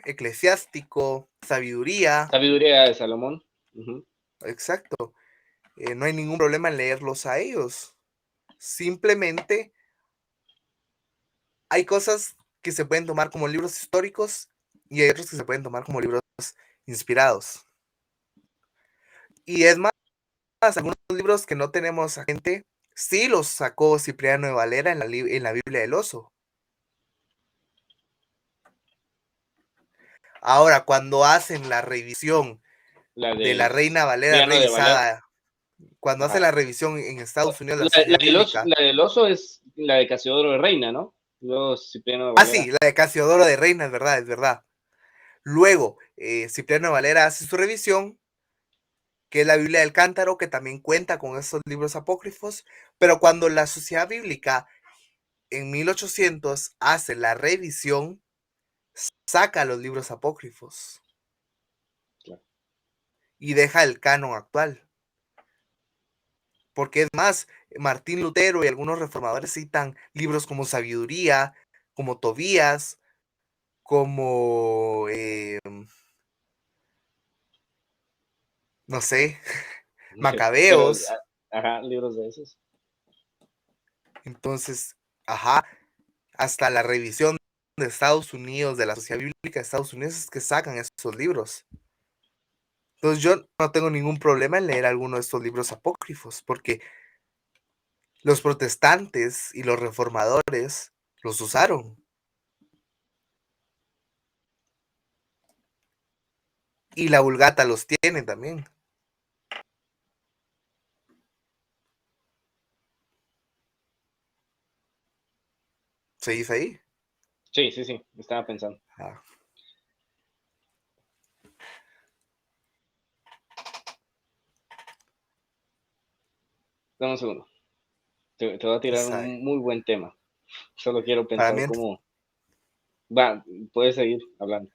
Eclesiástico, Sabiduría, Sabiduría de Salomón. Ujú. exacto. No hay ningún problema en leerlos a ellos. Simplemente hay cosas que se pueden tomar como libros históricos y hay otros que se pueden tomar como libros inspirados. Y es más, algunos libros que no tenemos a gente, sí los sacó Cipriano de Valera en la Biblia del Oso. Ahora, cuando hacen la revisión La de la de Reina Valera Cipriano de Valera. revisada, cuando hacen Ajá. la revisión en Estados Unidos, la Sociedad Bíblica. La del oso es la de Casiodoro de Reina, ¿no? Luego Cipriano de Sí, Valera. la de Casiodoro de Reina, es verdad, es verdad. Luego, Cipriano de Valera hace su revisión, que es la Biblia del Cántaro, que también cuenta con esos libros apócrifos, pero cuando la Sociedad Bíblica en 1800 hace la revisión, saca los libros apócrifos Claro. y deja el canon actual. Porque es más, Martín Lutero y algunos reformadores citan libros como Sabiduría, como Tobías, como, no sé, Pero, Macabeos. ajá, libros de esos. Entonces, ajá, hasta la revisión de Estados Unidos, de la Sociedad Bíblica de Estados Unidos, es que sacan esos libros. Entonces yo no tengo ningún problema en leer alguno de estos libros apócrifos, porque los protestantes y los reformadores los usaron. Y la Vulgata los tiene también. ¿Se dice ahí? Sí, sí, sí, estaba pensando. Ah, Dame un segundo. Te voy a tirar está bien. un muy buen tema. Solo quiero Para mí, pensar cómo. Va, puedes seguir hablando.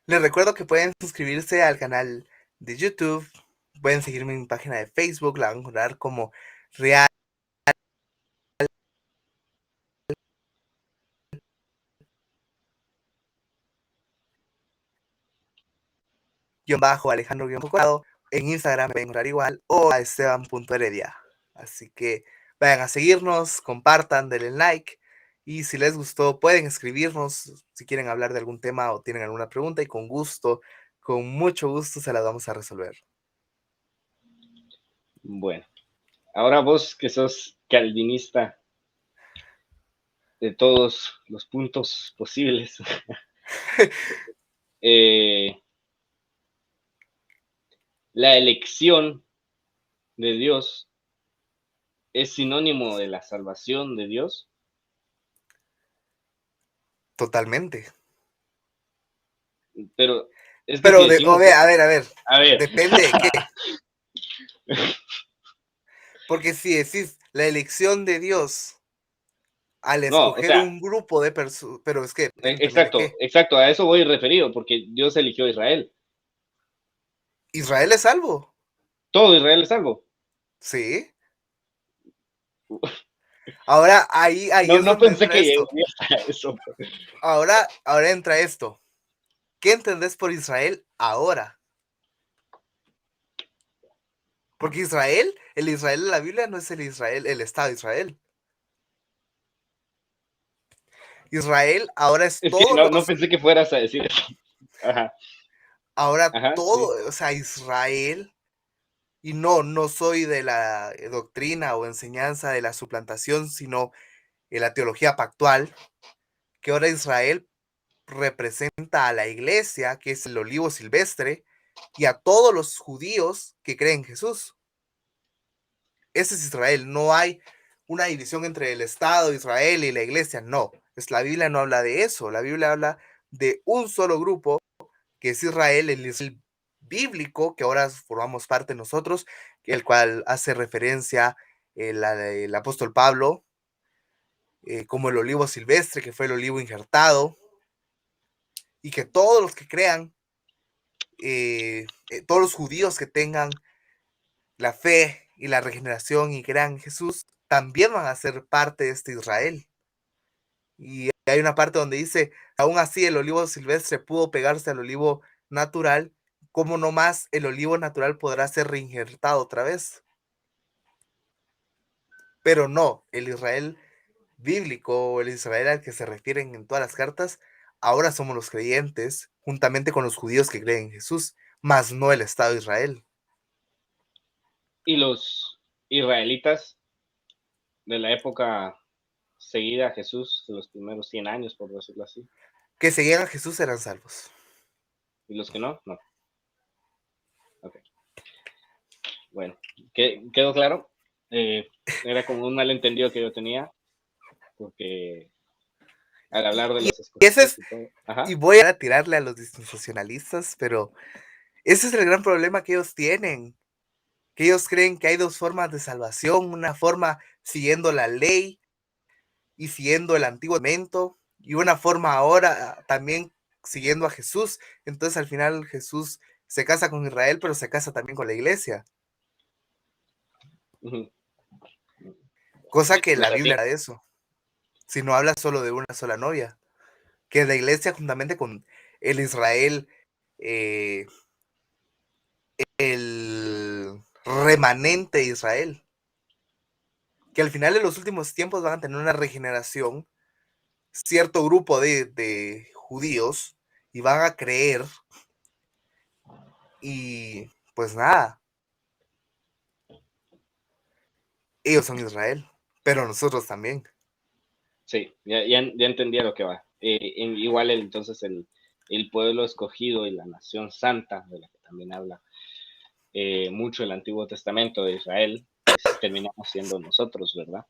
les recuerdo que pueden suscribirse al canal de YouTube, pueden seguirme en mi página de Facebook, la van a encontrar como real-alejandro-corado. En Instagram me pueden encontrar igual o a esteban.heredia. Así que vayan a seguirnos, compartan, denle like. Y si les gustó, pueden escribirnos si quieren hablar de algún tema o tienen alguna pregunta y con gusto, con mucho gusto se las vamos a resolver. Bueno, ahora vos que sos calvinista de todos los puntos posibles, la elección de Dios es sinónimo de la salvación de Dios. Totalmente. Pero Es que Pero, si decimos, a ver, a ver, depende de qué. Porque si decís la elección de Dios al no, o escoger sea, un grupo de personas, pero es que depende también de exacto, qué. exacto, a eso voy referido, porque Dios eligió a Israel. Israel es salvo, Todo Israel es salvo. sí. Ahora ahí No, es no donde pensé entra que esto. llegaría a eso. Ahora entra esto. ¿Qué entendés por Israel ahora? Porque Israel, el Israel de la Biblia no es el Israel, el Estado de Israel. Israel ahora es Es que todos no los, pensé que fueras a decir eso. Ajá, ahora ajá, sí. todo, o sea, Israel, y no soy de la doctrina o enseñanza de la suplantación, sino en la teología pactual, que ahora Israel representa a la iglesia, que es el olivo silvestre, y a todos los judíos que creen en Jesús. Ese es Israel, no hay una división entre el Estado de Israel y la iglesia, no. La Biblia no habla de eso, la Biblia habla de un solo grupo, que es Israel, el Israel bíblico, que ahora formamos parte nosotros, el cual hace referencia el apóstol Pablo, como el olivo silvestre, que fue el olivo injertado, y que todos los que crean, todos los judíos que tengan la fe y la regeneración y crean en Jesús, también van a ser parte de este Israel. Y hay una parte donde dice, aún así el olivo silvestre pudo pegarse al olivo natural, ¿cómo no más el olivo natural podrá ser reinjertado otra vez? Pero no, el Israel bíblico, o el Israel al que se refieren en todas las cartas, ahora somos los creyentes, juntamente con los judíos que creen en Jesús, más no el Estado de Israel. Y los israelitas de la época seguida a Jesús, de los primeros 100 años, por decirlo así, Que seguían a Jesús eran salvos. y los que no, no. Ok. Bueno, ¿quedó claro? Era como un malentendido que yo tenía, porque al hablar de Y los ese escogidos es, y todo. y Ajá. voy a tirarle a los dispensacionalistas, pero ese es el gran problema que ellos tienen, que ellos creen que hay dos formas de salvación, una forma siguiendo la ley y siguiendo el Antiguo Testamento, y una forma ahora también siguiendo a Jesús. Entonces al final Jesús se casa con Israel, pero se casa también con la iglesia, Ujú. cosa que No es la Biblia así. habla de eso, si no habla solo de una sola novia, que es la iglesia juntamente con el Israel, eh, el remanente de Israel, que al final de los últimos tiempos van a tener una regeneración, cierto grupo de judíos, y van a creer, y pues nada, ellos son Israel, pero nosotros también. Sí, ya entendí a lo que va. Igual entonces el pueblo escogido y la nación santa, de la que también habla mucho el Antiguo Testamento de Israel, pues terminamos siendo nosotros, ¿verdad?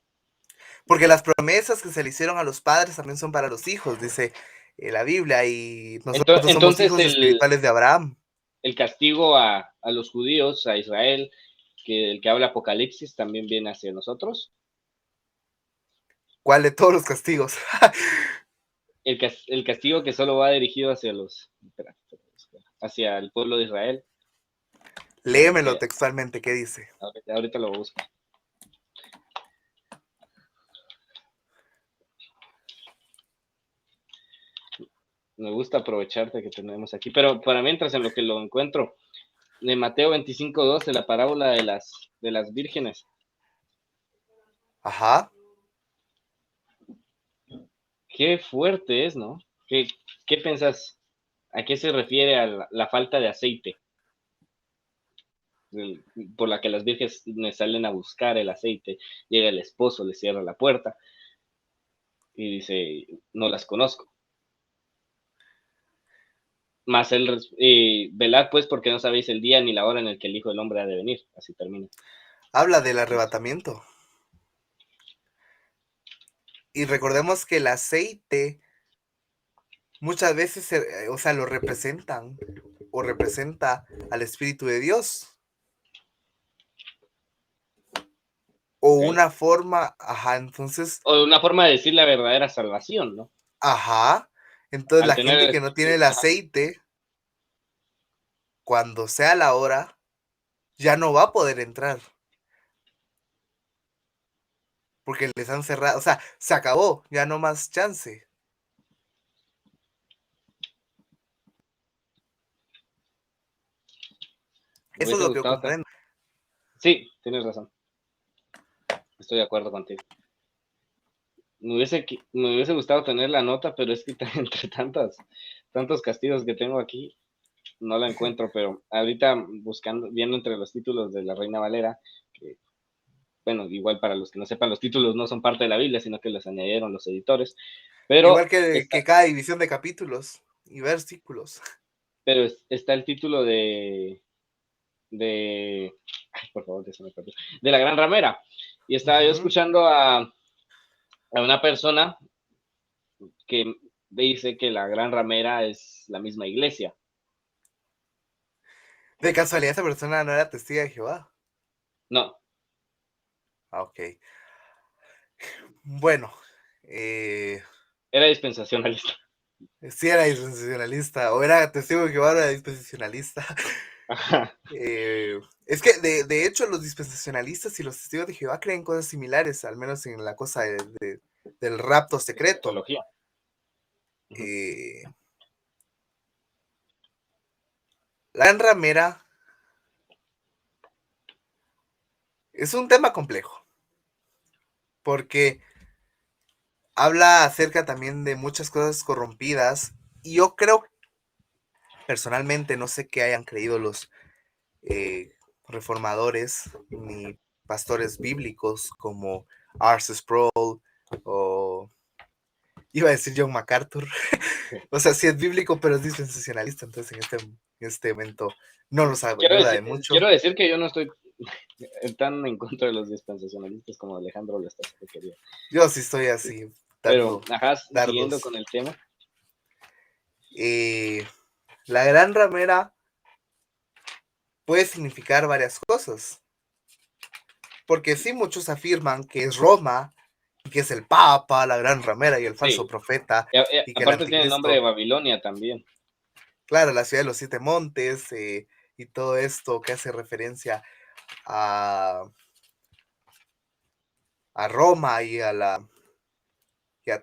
Porque las promesas que se le hicieron a los padres también son para los hijos, dice la Biblia, y nosotros somos Entonces hijos espirituales de Abraham. el castigo a los judíos, a Israel, que el que habla Apocalipsis también viene hacia nosotros. ¿Cuál de todos los castigos? El castigo que solo va dirigido hacia hacia el pueblo de Israel. Léemelo Que textualmente, ¿qué dice? ahorita lo busco. Me gusta aprovecharte que tenemos aquí, pero para mientras en lo que lo encuentro, de Mateo 25:12, la parábola de las vírgenes. Ajá. Qué fuerte es, ¿no? ¿Qué pensás? ¿A qué se refiere a la falta de aceite? Por la que las vírgenes salen a buscar el aceite, llega el esposo, le cierra la puerta y dice, no las conozco. Más velad pues porque no sabéis el día ni la hora en el que el Hijo del Hombre ha de venir. Así termina. Habla del arrebatamiento. Y recordemos que el aceite muchas veces, o sea, lo representan o representa al Espíritu de Dios. O Ok. una forma, ajá, entonces, O una forma de decir la verdadera salvación, ¿no? ajá. Entonces Al la tener gente el que no tiene Espíritu, el ajá. aceite, cuando sea la hora, ya no va a poder entrar. Porque les han cerrado, o sea, se acabó, ya no más chance. Me Eso es hubiese lo que yo gustado. comprendo. Sí, tienes razón. Estoy de acuerdo contigo. Me hubiese gustado tener la nota, pero es que entre tantos castigos que tengo aquí, no la encuentro, pero ahorita buscando, viendo entre los títulos de la Reina Valera, que, bueno, igual para los que no sepan, los títulos no son parte de la Biblia, sino que los añadieron los editores, Igual pero que cada división de capítulos y versículos. está el título ay, por favor, ya se me perdió, de la Gran Ramera. Y estaba yo Ujú. escuchando a una persona que dice que la Gran Ramera es la misma iglesia. De casualidad esa persona no era testigo de Jehová. No, Ah, ok. Bueno, eh, era dispensacionalista. sí era dispensacionalista, o era testigo de Jehová o era dispensacionalista. Ajá, Es que de hecho los dispensacionalistas y los testigos de Jehová creen cosas similares, al menos en la cosa del rapto secreto. escatología. Ujú. Eh, la gran ramera es un tema complejo, porque habla acerca también de muchas cosas corrompidas, y yo creo, personalmente, no sé qué hayan creído los reformadores ni pastores bíblicos como R.C. Sproul o iba a decir John MacArthur. O sea, sí es bíblico, pero es dispensacionalista, entonces en este momento no nos Quiero ayuda decir, de mucho. quiero decir que yo no estoy tan en contra de los dispensacionalistas como Alejandro lo está querido. Yo sí estoy así, Pero, dando ajá, siguiendo dardos. con el tema. La gran ramera puede significar varias cosas, porque sí muchos afirman que es Roma, y que es el Papa, la gran ramera y el falso Sí, profeta, y que el aparte tiene el nombre de anticristo, Babilonia también. claro, la ciudad de los siete montes, y todo esto que hace referencia a, a Roma y a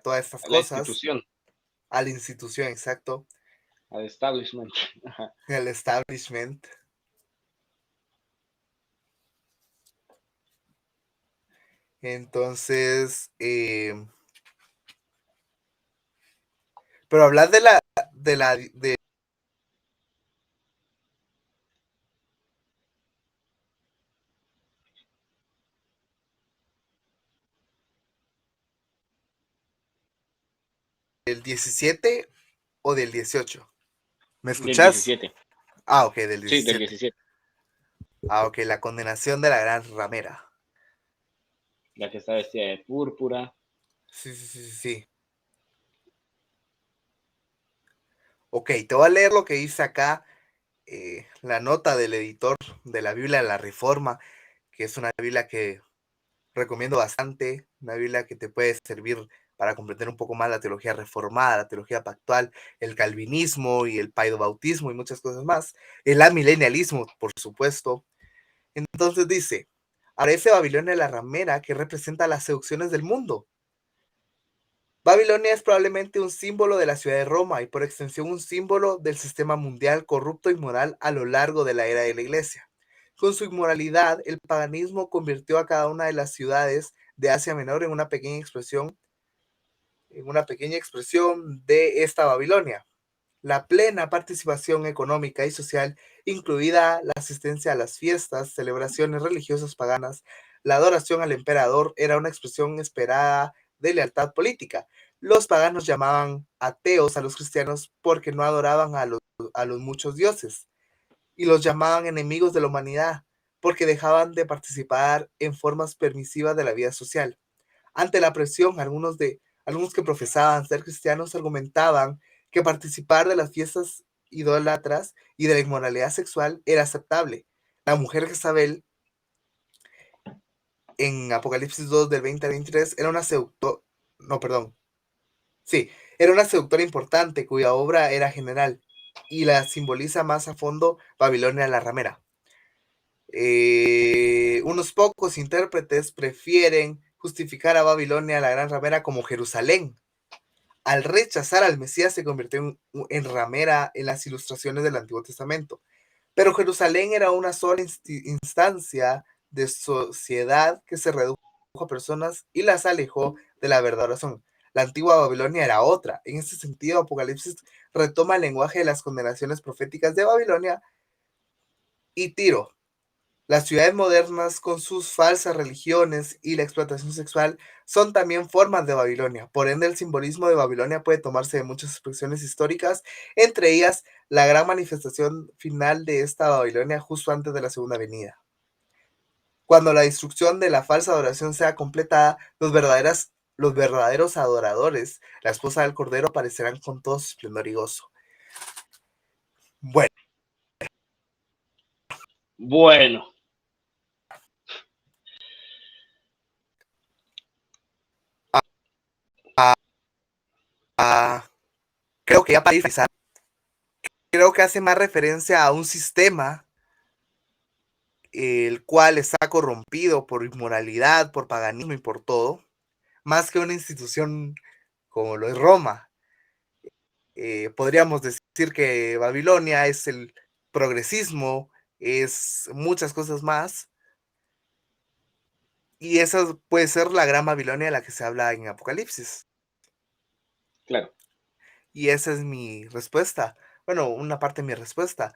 todas estas A la cosas, institución, a la institución, exacto, al establishment. Ajá. el establishment. Entonces, pero hablar del 17 o del 18. ¿Me Del escuchás? 17. Ah, ok, del Sí, del 17. 17. Ah, ok, la condenación de la gran ramera. La que está vestida de púrpura. Sí, sí, sí, sí, sí. Ok, te voy a leer lo que dice acá, la nota del editor de la Biblia de la Reforma, que es una Biblia que recomiendo bastante, una Biblia que te puede servir para comprender un poco más la teología reformada, la teología pactual, el calvinismo y el paidobautismo y muchas cosas más, el amilenialismo, por supuesto. Entonces dice, aparece Babilonia la ramera que representa las seducciones del mundo. Babilonia es probablemente un símbolo de la ciudad de Roma y por extensión un símbolo del sistema mundial corrupto y moral a lo largo de la era de la Iglesia. Con su inmoralidad, el paganismo convirtió a cada una de las ciudades de Asia Menor en una pequeña expresión de esta Babilonia. La plena participación económica y social, incluida la asistencia a las fiestas, celebraciones religiosas paganas, la adoración al emperador, era una expresión esperada de lealtad política. Los paganos llamaban ateos a los cristianos porque no adoraban a los muchos dioses y los llamaban enemigos de la humanidad porque dejaban de participar en formas permisivas de la vida social. Ante la presión, algunos que profesaban ser cristianos argumentaban que participar de las fiestas idólatras y de la inmoralidad sexual era aceptable. La mujer Jezabel, en Apocalipsis 2 del 20 al 23, era una seductora, no, perdón, sí, era una seductora importante cuya obra era general y la simboliza más a fondo Babilonia la ramera. Unos pocos intérpretes prefieren justificar a Babilonia la gran ramera como Jerusalén. Al rechazar al Mesías se convirtió en ramera en las ilustraciones del Antiguo Testamento. Pero Jerusalén era una sola instancia de sociedad que se redujo a personas y las alejó de la verdadera razón. La antigua Babilonia era otra. En este sentido, Apocalipsis retoma el lenguaje de las condenaciones proféticas de Babilonia y Tiro. Las ciudades modernas, con sus falsas religiones y la explotación sexual, son también formas de Babilonia. Por ende, el simbolismo de Babilonia puede tomarse de muchas expresiones históricas, entre ellas la gran manifestación final de esta Babilonia justo antes de la segunda venida. Cuando la destrucción de la falsa adoración sea completada, los verdaderos adoradores, la esposa del Cordero, aparecerán con todo su esplendor y gozo. Bueno. Creo que ya para finalizar, creo que hace más referencia a un sistema el cual está corrompido por inmoralidad, por paganismo y por todo, más que una institución como lo es Roma. Podríamos decir que Babilonia es el progresismo, es muchas cosas más, y esa puede ser la gran Babilonia de la que se habla en Apocalipsis. Claro. Y esa es mi respuesta. Bueno, una parte de mi respuesta.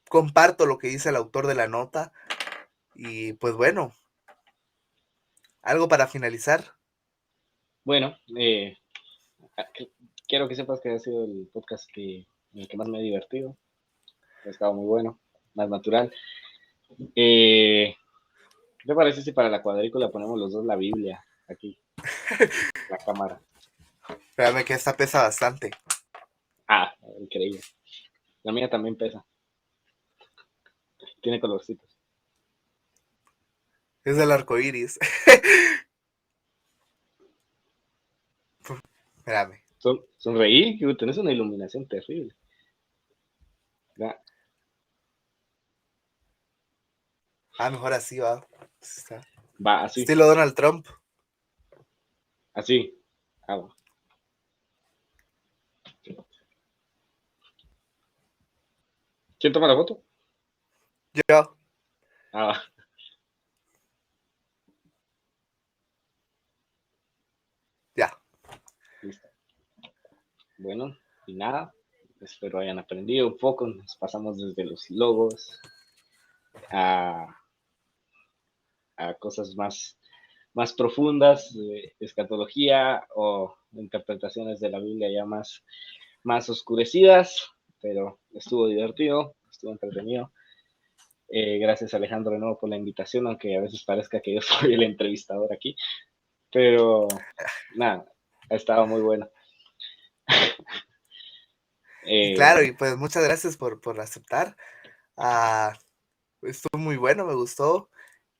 Comparto lo que dice el autor de la nota. Y pues bueno, algo para finalizar. Bueno, quiero que sepas que ha sido el podcast en el que más me he divertido. Ha estado muy bueno, más natural. ¿Qué te parece si para la cuadrícula ponemos los dos la Biblia aquí? La cámara. Espérame que esta pesa bastante. Ah, increíble. La mía también pesa. Tiene colorcitos. Es del arco iris. Espérame. Sonreí, que tenés una iluminación terrible. Ya. Mejor así va. Va, así. Estilo Donald Trump. Así. Va. ¿Quién toma la foto? Yo. Va. Ya. Listo. Bueno, y nada. Espero hayan aprendido un poco. Nos pasamos desde los logos a cosas más profundas, de escatología o interpretaciones de la Biblia ya más oscurecidas, pero estuvo divertido, estuvo entretenido. Gracias Alejandro de nuevo por la invitación, aunque a veces parezca que yo soy el entrevistador aquí, pero nada, ha estado muy bueno. Claro, y pues muchas gracias por aceptar. Estuvo muy bueno, me gustó.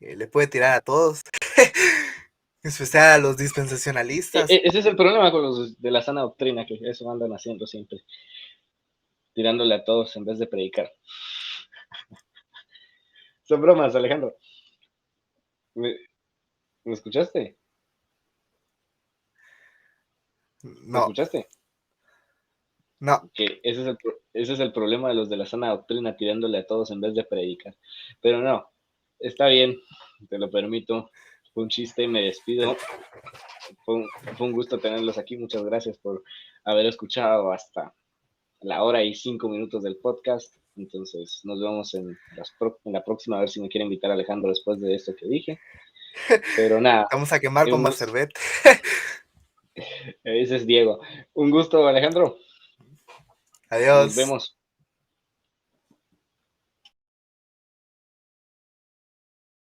Le puede tirar a todos, en especial a los dispensacionalistas. Ese es el problema con los de la sana doctrina, que eso andan haciendo siempre, tirándole a todos en vez de predicar. Son bromas, Alejandro. ¿Me escuchaste? No. ¿Me escuchaste? No. Que ese es el problema de los de la sana doctrina, tirándole a todos en vez de predicar. Pero no, está bien, te lo permito. Fue un chiste, me despido. Fue un gusto tenerlos aquí. Muchas gracias por haber escuchado hasta la hora y 5 minutos del podcast. Entonces nos vemos en la próxima, a ver si me quiere invitar Alejandro después de esto que dije. Pero nada. Vamos a quemar con Mastervet. Ese es Diego. Un gusto, Alejandro. Adiós. Nos vemos.